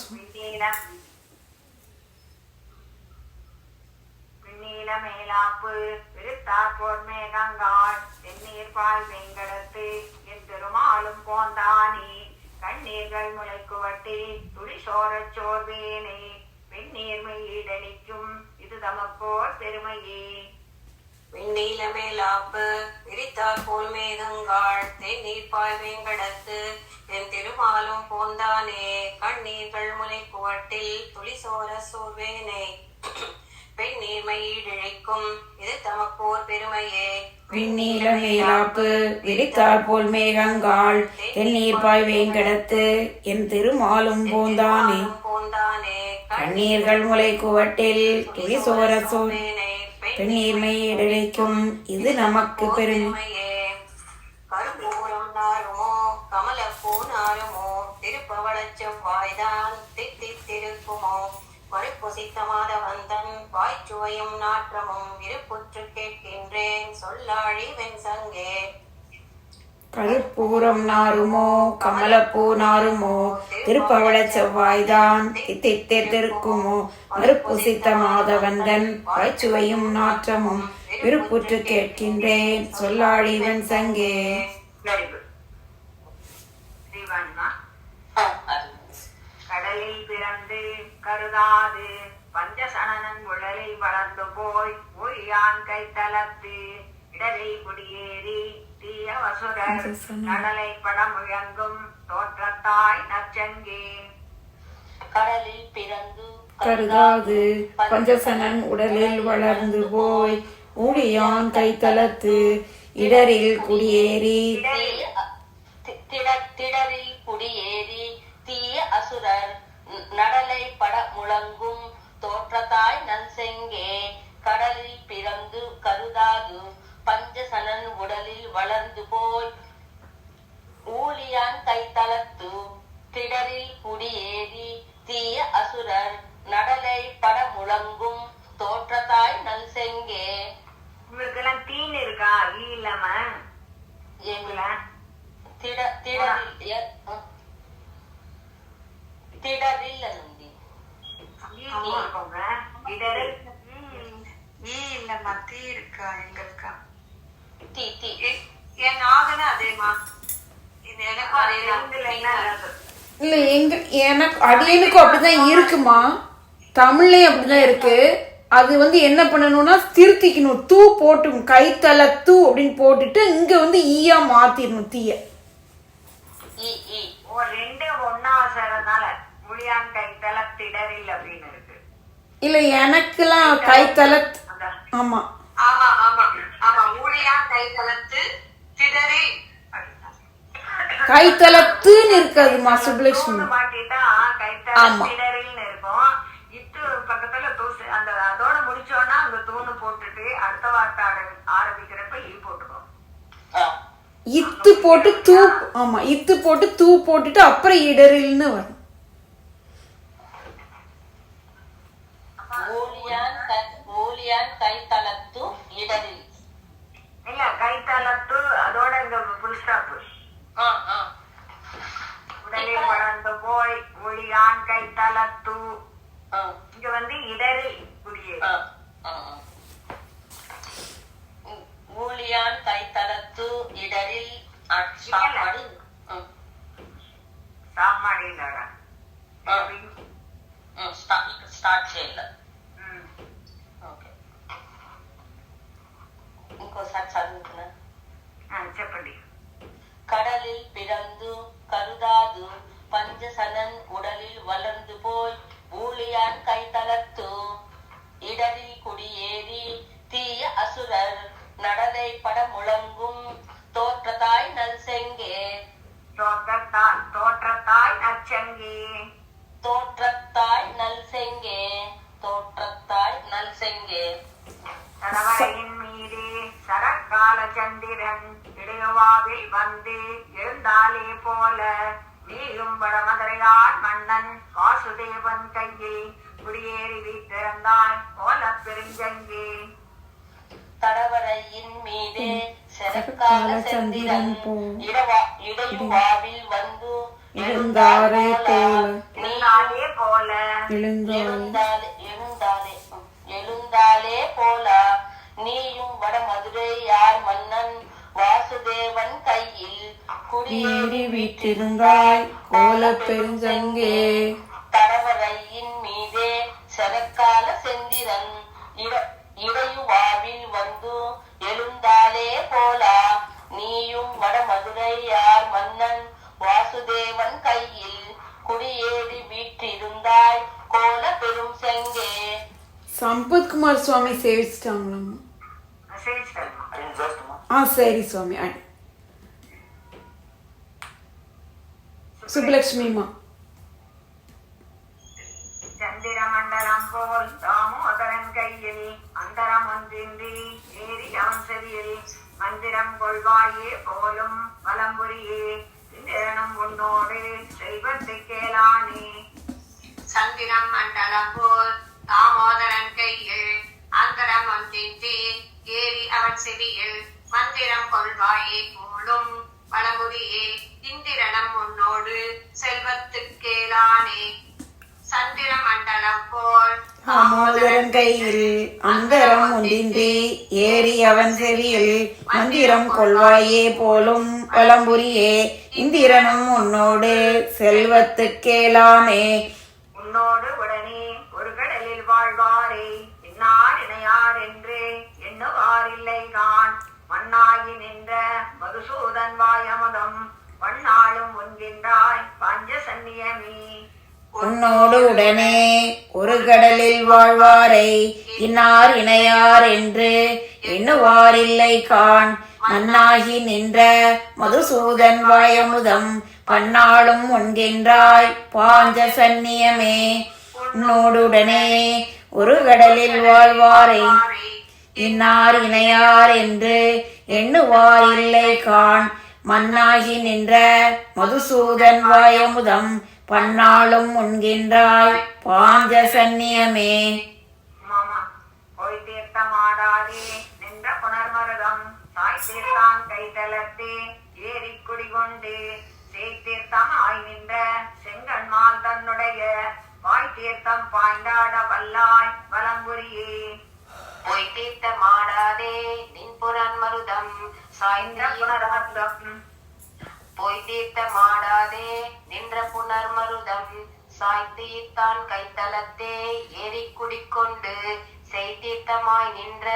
மேலாப்பு விருத்தாற்போர் மேகங்காள் தென்னீர் பால் வெங்கடத்து என் திருமாலும் போந்தானே கண்ணீர்கள் முளைக்குவட்டி துளி சோரச் சோர்வேனே பெண்ணீர்மை ஈடளிக்கும் இது தமக்கோர் பெருமையே. விண்ணீல மேலாப்பு விரித்தார் போல் மேகங்காள் தென்னீர் பாய் வேங்கடத்து என் திருமாலும் போந்தானே கண்ணீர்கள் முலை குவட்டில் துளி சோர சோர்வேனே பெண்ணீர்மை ஈடிழைக்கும் இது தமக்கோர் பெருமையே. விண்ணீல மேலாப்பு விரித்தார் போல் மேகங்காள் தென்னீர் பாய் வேங்கடத்து என் திருமாலும் போந்தானே கண்ணீர்கள் முளை குவட்டில் துளி சோர சோர்வேனே பெண்ணீர்மை ஈடிழைக்கும் இது நமக்கு பெருமையே. கரும்பூரம் நாருமோ கமலப்பூ நாருமோ திருப்பவளச் செவ்வாய்தான் தித்தித்திருக்குமோ மறுப்புசித்த மாதவந்தன் வாய்ச்சுவையும் நாற்றமும் இருப்புற்று கேட்கின்றேன் சொல்லாழி வெண் சங்கே. கருப்பூரம் நாருமோ கமலப்பூ நாருமோ திருப்பவள செவ்வாய்தான் தித்தித்திருக்குமோ மறுப்புசித்த மாதவந்தன் வாய்ச்சுவையும் நாற்றமும் விருப்புற்று கேட்கின்றேன் சொல்லாழிவன் சங்கே. கடலில் பிறந்து கருதாது பஞ்சசனன் உடலில் வளர்ந்து போய் ஒழியான் கைத்தலத்து இடரில் குடியேறி தீய வசுரர் நடலை படம் முழங்கும் தோற்றத்தாய் நச்சங்கே. கடலில் பிறந்து கருதாது பஞ்சசனன் உடலில் வளர்ந்து போய் ஊழியான் கைத்தலத்து இடரில் குடியேறி திடரில் குடியேறி தீய அசுரர் நடலை பட முழங்கும் தோற்றத்தாய் நன்செங்கே. கடலில் பிறந்து கருதாது பஞ்சசனன் உடலில் வளர்ந்து போய் ஊழியான் கைத்தலத்து திடரில் குடியேறி தீய அசுரர் நடலை பட முழங்கும் தோற்றத்தாய் நல்செங்கே. உங்களுக்கு எல்லாம் தீன் இருக்கா? ஈ இல்லாம திடரில் நந்தி இல்லம்மா தீ இருக்கா? எங்க இருக்கா? தீ தீ என் ஆகுனா அதேமா இது எனக்கும் அதே இல்ல எனக்கு அடியனுக்கும் அப்படிதான் இருக்குமா, தமிழ்லயும் அப்படிதான் இருக்கு. அது என்ன பண்ணணும்னா திருத்திக்கணும், தூ போட்டு கைத்தல தூ அப்படின்னு போட்டுட்டு இங்க ஈயா மாத்திரணும் தீய. ரெண்டு ஒன்னா சேரனால முழியான் கைத்தல திடரில் அப்படின்னு இருக்கு. இல்ல எனக்குலாம் கைத்தல ஆமா ஆமா ஆமா ஆமா முழியான் கைத்தலத்து திடரி கைத்தலத்துன்னு இருக்காதுமா சுப்லட்சுமி. மாட்டிட்டா கைத்தல திடரில்னு இருக்கும். இத்து பக்கத்துல தூசு அந்த அதோட முடிச்சோன்னா அங்க தூணு போட்டுட்டு அடுத்த வார்த்தை ஆரம்பிக்கிறப்ப ஈ போட்டுக்கோ. இத்து போட்டு தூ, ஆமா இத்து போட்டு தூ போட்டுட்டு அப்புறம் இடரில்னு வரும். ஊழியான் கைத்தலத்து நடலை பட முழங்கும் தோற்றத்தாய் நல் செங்கே தோற்றத்தாய் நற்சங்கே தோற்றத்தாய் நல் செங்கே தோற்றத்தாய் நல் செங்கே தடவரையின் மீதே சரக்கால சந்திரன் இடையவாவில் வந்து எழுந்தாலே போல நீயும் வடமதுரையார் மன்னன் வாசுதேவன் கையில் குடியேறி வீட்டிறந்தாய் போல பெருஞ்சங்கே தடவரையின் மீதே செரக்கால சந்திரன் இடையுவாவில் வந்து எழுந்தாரே போல நீனாலே போல எழுந்தாலே போல நீயும் வடமதுரை யார் மன்னன் வாசுதேவன் கையில் குடியேறி வீற்றிருந்தாய் கோல பெருஞ்சங்கே தடவரையின் மீதே செரக்கால செந்திரன் இடையுவாவில் வந்து எழுந்தாலே போல நீயும் வடமதுரை யார் மன்னன் வாசுதேவன் கையில் குடியேறி வீற்றிருந்தாய் கோல பெரும் செங்கே. சம்பத் குமார் சுவாமி சேவிச்சிட்டாங்களாம்மா? சரி சுவாமி. சுப்புலட்சுமிமா. சந்திர மண்டலம் போல் தாமோதரன் கையில் அந்தரம் ஒன்றின்றி ஏறி அவன் செவியில் மந்திரம் கொள்வாயே போலும் வலம்புரியே இந்திரனும் உன்னோடு செல்வத்து கேளானே. சந்திரம் மண்டலம் போல் தாமோதரன் கையில் அந்தரம் ஒன்றின்றி ஏறி அவன் செவியில் மந்திரம் கொள்வாயே போலும் வலம்புரியே இந்திரனும் உன்னோடு செல்வத்து கேளானே. சந்திர மண்டலம் போல் தாமோதரன் கையில் அந்தரம் ஒன்றின்றி ஏறி அவன் செவியில் மந்திரம் கொள்வாயே போலும் வலம்புரியே இந்திரனும் உன்னோடு செல்வத்து கேளானே. உன்னோடு உடனே ஒரு கடலில் வாழ்வாரே இன்னார் இணையார் என்று எண்ணுவாரில்லை கான் மண்ணாகி நின்ற மதுசூதன் வாயமுதம் வண்ணாளும் உண்கின்றாய் பஞ்சசன்னியமே. உன்னோடு உடனே ஒரு கடலில் வாழ்வாரை இன்னார் இணையார் என்று எண்ணுவாரில்லை கான் மண்ணாகி நின்ற மதுசூதன் வாயமுதம் பன்னாளும் உண்கின்றாய் பாஞ்ச சந்நியமே. உன்னோடுடனே ஒரு கடலில் வாழ்வாரை இன்னார் இணையார் என்று எண்ணுவாரில்லை கான் மண்ணாகி நின்ற மதுசூதன் வாயமுதம் பன்னாளும் உண்கின்றாய் பாஞ்ச சந்நியமே. மாமா போய் தீர்த்தமாடாதே நின்ற புனர்மருதம் தாய் தீர்த்தான் கைதலத்தே ஏறி குடிகொண்டு சேத்தீர்த்தம் ஆய் நின்ற செங்கன்மால் தன்னுடைய வாய் தீர்த்தம் பாய்ந்தாட வல்லாய் வலம்புரியே. போய் தீர்த்தமாடாதே நின் புனர்மருதம் சாய்ந்த புனர்மருதம் போய் தீர்த்தமாடாதே நின்ற புனர்மருதம் சாய்த்தீர்த்தான் கைத்தலத்தே ஏறி குடிக்கொண்டு செய்தீர்த்தமாய் நின்ற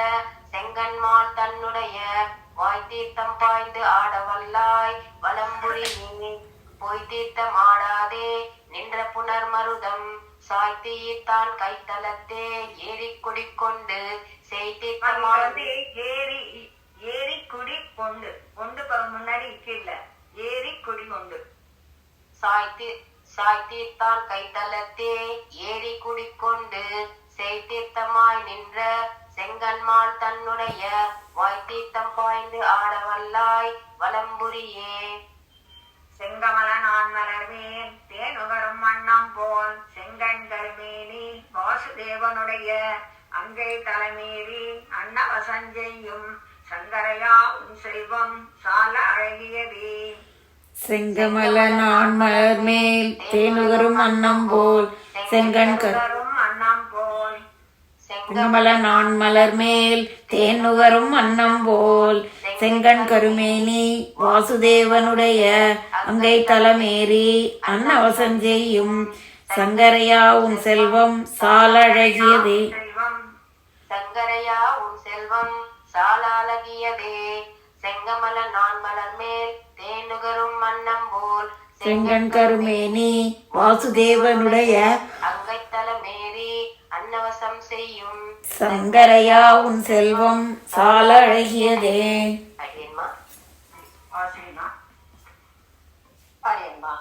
செங்கன்மால் தன்னுடைய வாய் தீர்த்தம் பாய்ந்து ஆடவல்லாய் வலம்புரியே. போய் தீர்த்தமாடாதே நின்ற புனர்மருதம் சாய்த்தீர்த்தான் கைத்தலத்தே ஏறி குடிக்கொண்டு செய்தீர்த்தமாய் ஏறி குடி கொண்டு கொண்டு முன்னாடி இல்ல ஏறி குடி கொண்டு சாய்த்தீர்த்தான் கைத்தலத்தே ஏறி குடிக்கொண்டு செய்தீர்த்தமாய் நின்ற செங்கன்மால் தன்னுடைய வாய் தீர்த்தம் பாய்ந்து ஆடவல்லாய் வலம்புரியே. செங்கமல நான் மலர்மேல் தேனுகரும் வண்ணம் போல் செங்கண் கருமேனி வாசுதேவனுடைய அங்கை தலைமேறி அன்னவசஞ்செய்யும் சங்கரையா உன் செல்வம் சால அழகியதே. செங்கமல நான் மலர் மேல் தேனுகரும் அன்னம் போல் செங்கண் அன்னம் போல் செங்கமல நான் மலர் மேல் தேனுகரும் அன்னம் போல் செங்கண் கருமேனி வாசுதேவனுடைய அங்கை தலமேறி அன்னவசஞ்செய்யும் சங்கரையா உன் செல்வம் சால அழகியதே. சங்கரையா உன் செல்வம் சால அழகியதே. செங்கமல நான் மலர் மேல் தேனுகரும் மன்னம் போல் செங்கண் கருமேனி வாசுதேவனுடைய அங்கைத்தல மேரி அன்னவச வாசம் செய்யும் சங்கரையா உன் செல்வம் சால அழகியதே. அடியன்மா வாசினா பாடியன்மா.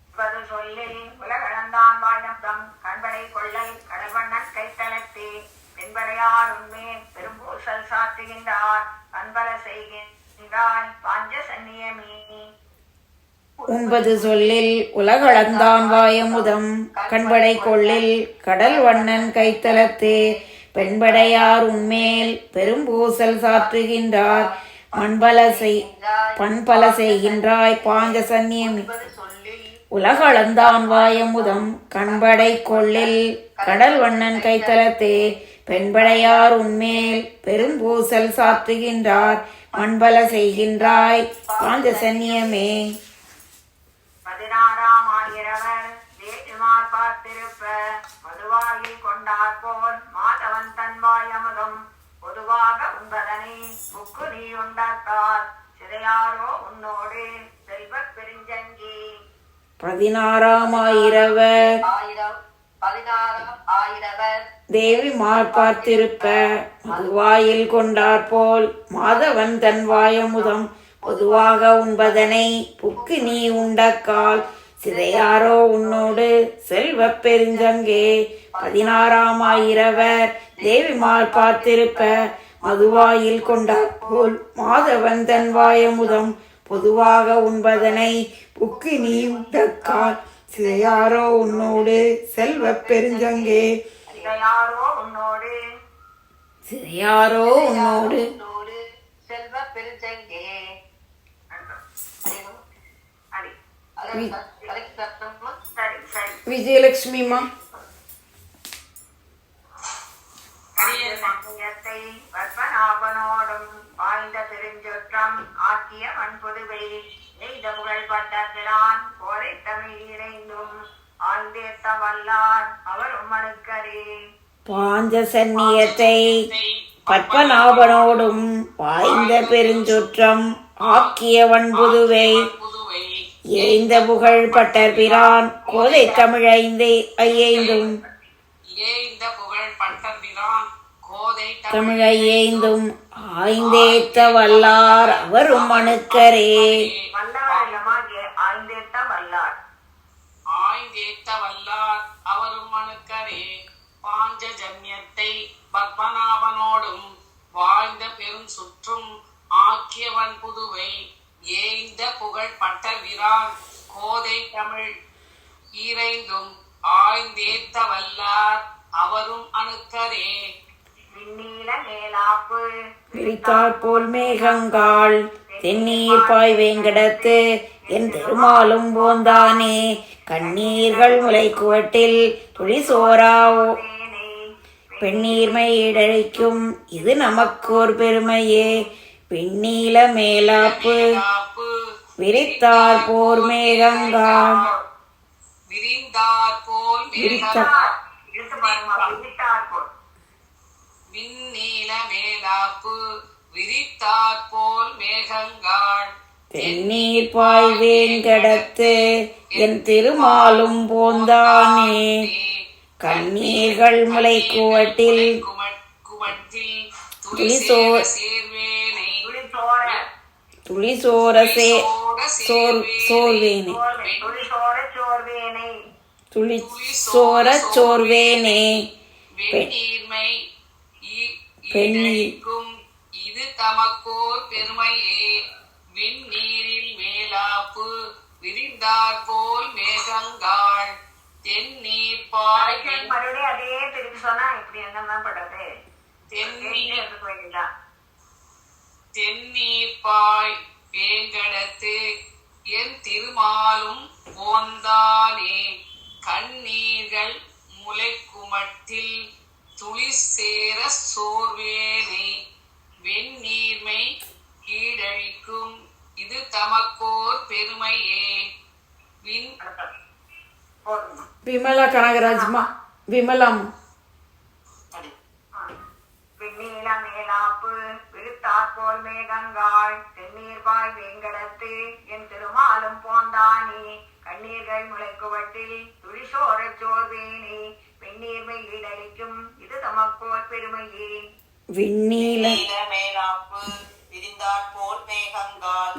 இப்பது சொல்லில் உலகளந்தான் வாழம் கண்படை கொள்ளல் கடல்வண்ணன் கைத்தளத்தே பெண்படையார் உண்மே பெரும்பூசல் சாத்துகின்றார் கண்பல செய்கின்றாய் பாஞ்ச சன்னியமே. உண்பது சொல்லில் உலகளந்தான் வாயமுதம் கண்படை கொள்ளில் கடல் வண்ணன் கைத்தலத்தே பெண்படையார் உன்மேல் பெரும்பூசல் சாற்றுகின்றார் பண்பல செய்கின்றாய் பாஞ்ச சன்னியம். உலகளந்தான் வாயமுதம் கண்படை கொள்ளில் கடல் வண்ணன் கைத்தலத்தே பெண்படையார் உன்மேல் பெரும்பூசல் சாற்றுகின்றார் மண்பல செய்கின்றாய் பாஞ்ச சன்னியமே. 16ஆம் ஆயிரவர் வேற்றுமார் பார்த்திருப்ப மதுவாகி கொண்டார் போல் மாதவன் தன் வாயமுதம் பொதுவாக உண்பதனை புக்கு நீ உண்டாக்கார் சிறையாரோ உன்னோடு செல்வப் பெருஞ்சங்கி. 16ஆம் ஆயிரவர் 16ஆம் ஆயிரவர் தேவி பார்த்திருப்ப மதுவாயில் கொண்டார் போல் மாதவன் தன் வாயமுதம் பொதுவாக உண்பதனை புக்கு நீ உண்டக்கால் சிதையாரோ உன்னோடு செல்வப் பெருஞ்சங்கே. 16ஆம் ஆயிரவர் தேவி பார்த்திருப்ப மதுவாயில் கொண்டார் போல் மாதவன் தன் வாயமுதம் பொதுவாக உண்பதனை புக்கு நீ உண்டக்கால் சிதையாரோ உன்னோடு செல்வப் பெருஞ்சங்கே. சிறையாரோ உன்னோடு சிதையாரோ உன்னோடு செல்வ பெருஞ்சங்கே. அடி அம்மா. சரி சரி விஜயலட்சுமிமா. சமயத்தை பத்மநாபனோடும் வாழ்ந்த பெருஞ்சொற்றம் ஆக்கிய மண்புதுவை எய்த புகழ் பட்டத்திலான் கோரை தமிழ் இறைந்தும் ஆழ்ந்தேத்த வல்லார் அவரும் மனுக்கரே. பாஞ்ச சந்நியத்தை பத்மநாபனோடும் வாய்ந்த பெருஞ்சொற்றம் ஆக்கிய வன்புதுவை ஏய்ந்த புகழ் பட்டர் பிரான் கோதை தமிழ் ஐந்தும் தமிழ் ஐந்தும் ஆய்ந்தேத்த வல்லார் அவரும் மனுக்கரே. வல்லார் இல்லமாகிய ஆழ்ந்தேத்த வல்லார் ஆய்ந்தேத்த வல்லார் அவரும் மனுக்கரே. பாஞ்சஜன்யத்தை பத்மநாபனோடும் வாழ்ந்த பெரும் சுற்றும் ஆக்கியவன் புதுவை ஏய்ந்த புகழ் பட்ட விரான் கோதை தமிழ் ஈரைந்தும் ஆய்ந்தேத்த வல்லார் அவரும் அணுக்கரே. விண்ணீல மேலாப்பு விரித்தாற் போல் மேகங்காள் தென்னீர் பாய் வேங்கடத்து என் திருமாலும் போந்தானே கண்ணீர்கள் முளைக்குவட்டில் துளி சோராவோ பெண்ணீர்மை இடழிக்கும் இது நமக்கோர் பெருமையே. பெண்ணீல மேலாப்பு விரித்தார் போர் மேகங்காள் விரிந்தார் போல் இழுத்து பாருமா விட்டார் போல் விண்ணீல மேலாப்பு விரித்தார் போல் மேகங்காள் தென்னீர் பாய் வேங்கடத்து என் திருமாலும் போந்தானே கண்ணீர்கள் முளைக்குவட்டில் குவட்டில் துளி சோர சேர்வேனை துளி சோர சோர்வேனே துளி சோர சோர்வேனே. வெண்ணீர்மை பெண்ணீர் இது தமக்கோர் பெருமையே. விண்ணீரில் மேலாப்பு விரிந்தார் போல் மேகங்காள் தென்னீர் பாய் மறுபடியும் அதே திருப்பி சொன்னா இப்படி என்ன பண்றது? தென்னீர் பாய் வேங்கடத்து என் திருமாலும் போந்தானே கண்ணீர்கள் முளைக்குமட்டில் துளி சேர சோர்வேனை வெண்ணீர்மை கீழழிக்கும் இது தமக்கோர் பெருமையே. விமலா கனகராஜ்மா விமலம் விண்ணீல மேலாப்பு விழுத்தாற்போல் மேகங்காள் தென்னீர்பாய் வேங்கடத்து என் திருமாலும் போந்தானே கண்ணீர்கள் முளைக்குவட்டில் துளிசோர சோர்வேனே பெண்ணீர்மை ஈடளிக்கும் இது தமக்கோர் பெருமையே. விண்ணீல மேலாப்பு விரிந்தாற்போல் மேகங்கால்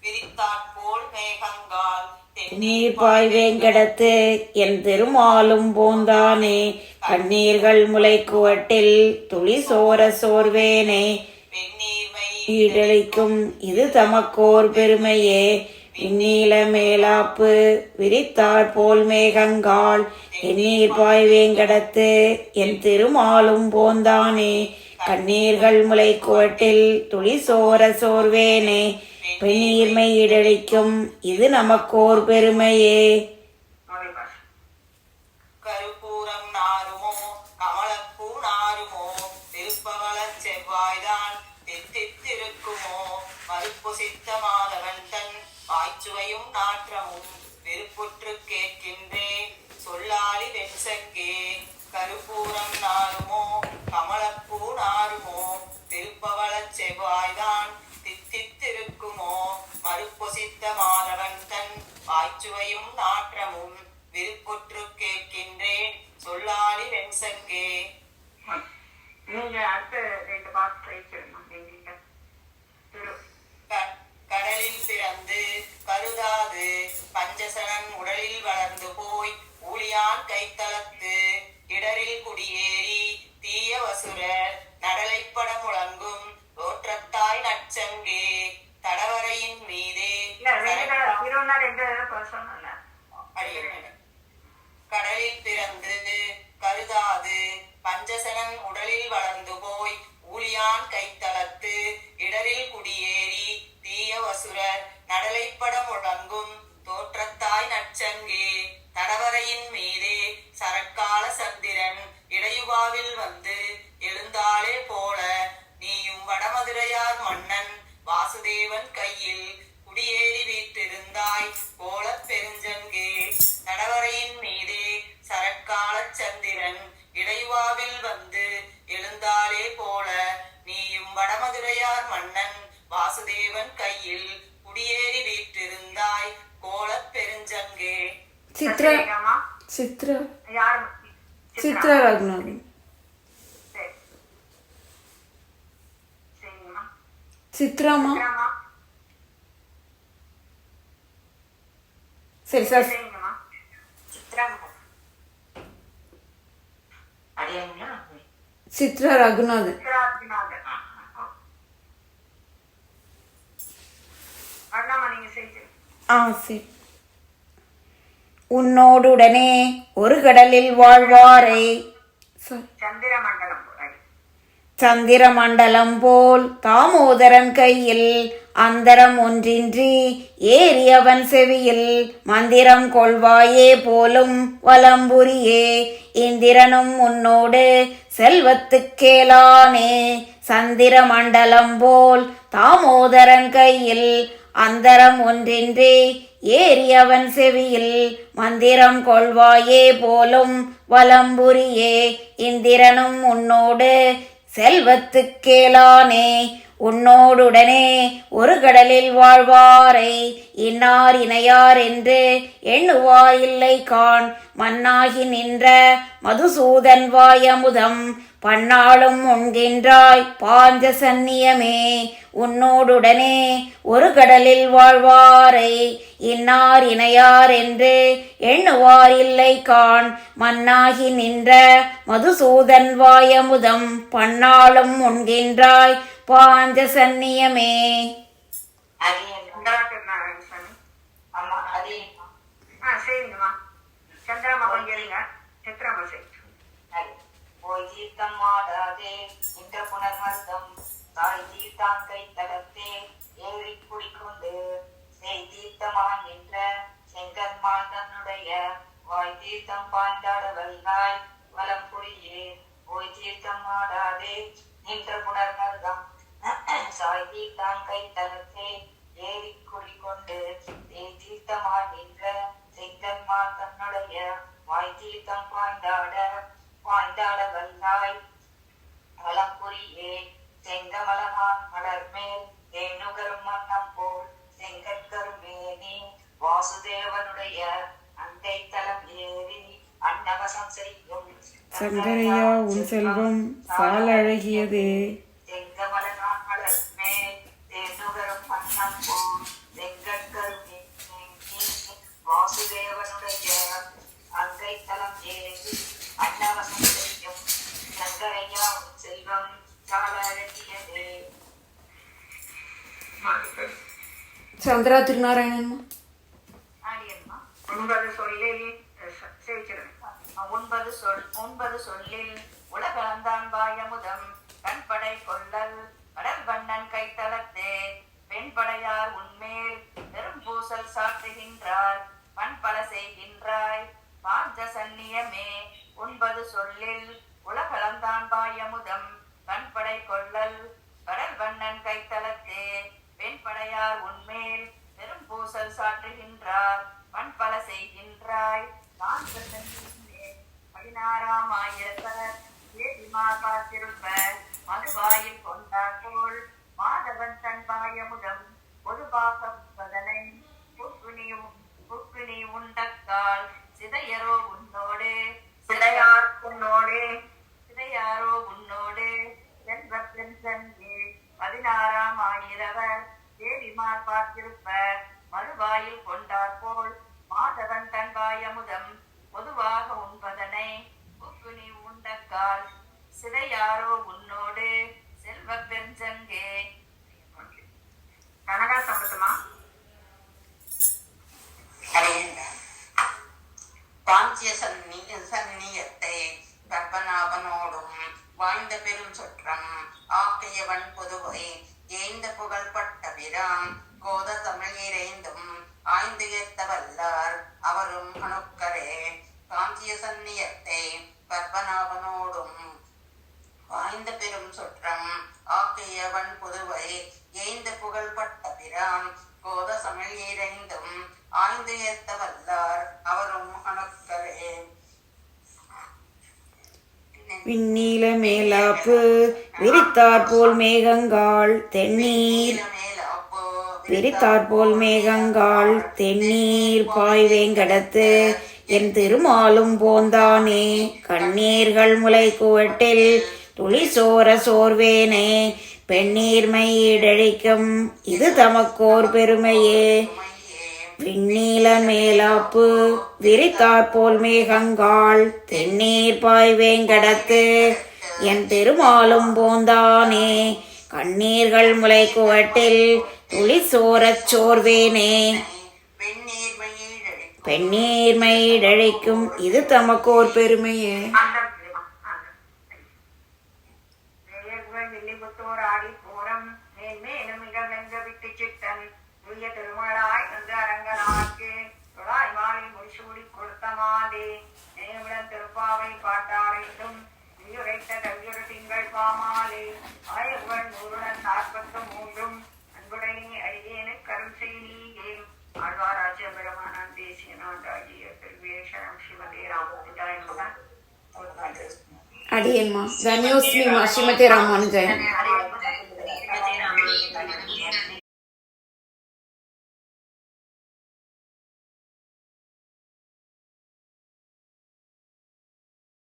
விரித்தாற்போல் மேகங்கால் நீர்பாய் வேங்கடத்து என் திருமாலும் போந்தானே கண்ணீர்கள் முளைக்குவட்டில் துளி சோர சோர்வேனே பெண்ணீர்மை ஈடளிக்கும் இது தமக்கோர் பெருமையே. விண்ணீல மேலாப்பு விரித்தார் போல் மேகங்கால் எண்ணீர்பாய் வேங்கடத்து என் திருமாலும் போந்தானே கண்ணீர்கள் முளைக்குவட்டில் துளி சோர சோர்வேனே பெண்ணீர்மை ஈடளிக்கும் இது நமக்கோர் பெருமையே. கருப்பூரம் நாருமோ கமலப்பூ நாருமோ திருப்பவளச் செவ்வாய்தான் தித்தித்திருக்குமோ மறுப்புசித்த மாதவன் தன் வாய்ச்சுவையும் நாற்றமும் விருப்புற்று கேட்கின்றேன் சொல்லாளி வெண்சங்கே. கருப்பூரம் நாருமோ கமலப்பூ நாருமோ திருப்பவளச் செவ்வாய்தான் தித்தித்திருக்குமோ மறுப்பொசித்த மாதவன் தன் வாய்ச்சுவையும் நாற்றமும் விருப்புற்று கேட்கின்றேன் சொல்லாளி வெண்சங்கே. நீங்க அடுத்த 2 பாட்டு ட்ரை செய்யணும். கடலில் பிறந்து கருதாது பஞ்சசனன் உடலில் வளர்ந்து போய் ஊழியான் கைத்தளத்து இடரில் குடியேறி தீய வசுரர் நடலைப்பட முழங்கும் தோற்றத்தாய் நச்சங்கே தடவரையின் மீதே கடலில் பிறந்து கருதாது பஞ்சசனன் உடலில் வளர்ந்து போய் ஊழியான் கைத்தளத்து இடரில் குடியேறி தீய வசுரர் நடலைப்பட முழங்கும் தோற்றத்தாய் நச்சங்கே தடவரையின் மீதே சரக்கால சந்திரன் இடையுவாவில் வந்து எழுந்தாளே போல நீயும் வடமதுரையார் மன்னன் வாசுதேவன் கையில் குடியேறி வீற்றிருந்தாய் போல பெருஞ்சங்கே தடவரையின் மீதே சரக்கால சந்திரன் இடையுவாவில் வந்து எழுந்தாளே போல நீயும் வடமதுரையார் மன்னன் வாசுதேவன் கையில் குடியேறி வீற்றிருந்தாய் கோல பெருஞ்சங்கே. சித்ரா சித்ரா சித்ரா ரகுநாதன் சித்ராமா சரி சார். சித்ரா ரகுநாதன். சரி. உன்னோடுடனே ஒரு கடலில் வாழ்வாரை சந்திரமண்டலம் போல் தாமோதரன் கையில் அந்தரம் ஒன்றின்றி ஏறியவன் செவியில் மந்திரம் கொள்வாயே போலும் வலம்புரியே இந்திரனும் உன்னோடு செல்வத்துக்கேளானே சந்திரமண்டலம் போல் தாமோதரன் கையில் அந்தரம் ஒன்றின்றி ஏறியவன் செவியில் மந்திரம் கொள்வாயே போலும் வலம்புரியே இந்திரனும் உன்னோடு செல்வத்துக்கேளானே உன்னோடுடனே ஒரு கடலில் வாழ்வாரை இன்னார் இணையார் என்று எண்ணுவாயில்லை காண் மண்ணாகி நின்ற மதுசூதன் வாயமுதம் பன்னாளும் உண்கின்றாய் பாஞ்ச சந்நியமே உன்னோடுடனே ஒரு கடலில் வாழ்வாரை இன்னார் இணையார் என்று எண்ணுவார் இல்லை காண் மண்ணாகி நின்ற மதுசூதன் வாயமுதம் பன்னாளும் உண்கின்றாய் பாஞ்ச சந்நியமே. போய் தீர்த்தம் ஆடாதே இந்த புனர்மர்தம் தாய் தீர்த்தான் கை தளத்தே ஏறி குடிக்கொண்டு செய் தீர்த்தமான் என்ற செங்கன்மான் தன்னுடைய வாய் தீர்த்தம் பாய்ந்தாட வல்லாய் வலம் புரியே போய் தீர்த்தம் ஆடாதே நின்ற புனர்மர்தம் சாய் தீர்த்தான் கை தளத்தே ஏறி குடிக்கொண்டு செய் தீர்த்தமான் என்ற செங்கன்மான் தன்னுடைய வாய் தீர்த்தம் பாய்ந்தாட வல்லாய் வலம்புரியே செங்கமலமான் மலர்மேல் தேனுகரும் மன்னம் போல் செங்கற்கருமேனி வாசுதேவனுடைய அண்டை தலம் ஏறி சங்கரையா உன் செல்வம் சால அழகியதே. வாசுதேவனுடைய அங்கை தலம் ஏறி அன்னவசம் சங்கரையா உன் செல்வம் சால அழகியதே. சந்திரா திருநாராயணன்மா. ஆடியம்மா 9 சொல்லில் சேவிச்சிருங்க. 9 சொல்லில் உலகளந்தான் வாயமுதம் கண்படை கொள்ளல் கடல் வண்ணன் கைத்தளத்தே பெண்படையார் உன்மேல் பெரும் பூசல் சாற்றுகின்றார் பண்பல செய்கின்றாய் பாஞ்ச சந்நியமே. 9 சொல்லில் உலகளந்தான் வாயமுதம் கண்படை கொள்ளல் கடல் வண்ணன் கைத்தளத்தே பெண்படையார் உன்மேல் பெரும் பூசல் சாற்றுகின்றார் பண்பல செய்கின்றாய் 16ஆம் ஆயிரத்தர் பார்த்திருப்ப மதுவாயில் கொண்டாற்போல் மாதவன் தன் பாயமுதம் பொதுபாகப்பதனை புக்கு நீ உண்டக்கால் சிதையரோ உன்னோடு சிதையாரோ உன்னோடு செல்வத்தன் சங்கே 16ஆம் ஆயிரவர் தேவிமார் பார்த்திருப்ப மறுவாயில் கொண்டாற்போல் மாதவன் தன் பாயமுதம் பொதுவாக உண்பதனை புக்கு நீ உண்டக்கால் சிதையாரோ உன்னோடு செல்வ பெருஞ்சங்கே. கனகா சம்பந்தமா பாஞ்சிய சந்நியத்தை பத்மநாபனோடும் வாழ்ந்த பெரும் சுற்றம் ஆக்கையவன் பொதுவை ஏய்ந்த புகழ்பட்ட பிரான் கோத தமிழ் இறைந்தும் ஆய்ந்து ஏத்த வல்லார் அவரும் அணுக்கரே. காஞ்சிய சந்நியத்தை பத்மநாபனோடும் வாய்ந்த பெரும் சுற்றம் ஆக்கையவன் பொதுவை ஏய்ந்த புகழ்பட்ட பிரான் கோத தமிழ் இறைந்தும் ஆய்ந்து ஏத்த வல்லார் அவரும் அணுக்கரே. விண்ணீல மேலாப்பு விரித்தாற்போல் மேகங்காள் தென்னீர் விரித்தாற்போல் மேகங்காள் தென்னீர் பாய் வேங்கடத்து என் திருமாலும் போந்தானே கண்ணீர்கள் முளை குவட்டில் துளி சோர சோர்வேனே பெண்ணீர்மை ஈடழிக்கும் இது தமக்கோர் பெருமையே. விண்ணீல மேலாப்பு விரித்தாற்போல் மேகங்காள் தென்னீர் பாய் வேங்கடத்து என் திருமாலும் போந்தானே கண்ணீர்கள் முளை குவட்டில் துளி சோரச் சோர்வேனே பெண்ணீர்மை ஈடழிக்கும் இது தமக்கோர் பெருமையே. ஆடி போரம் மேன்மேலும் மிக வெங்க விட்டு சிட்டன் உரிய திருமழாய் வந்து அரங்கனாக்கு தொழாய் மாலை முடிசூடி கொடுத்த மாதே நேவுடன் திருப்பாவை பாட்டாரைத்தும் நீயுரைத்த கவியொரு திங்கள் பாமாலே 1143 அன்புடனே அடியேனு கருள் செய்யே. ஆழ்வாராஜ்ய பெருமானான் தேசிய நாட்டாகிய திருவேஷம் ஸ்ரீமதே ராமோஜாய அடியன்மா தன்யோஸ்மி ஸ்ரீமதி ராமானுஜன்.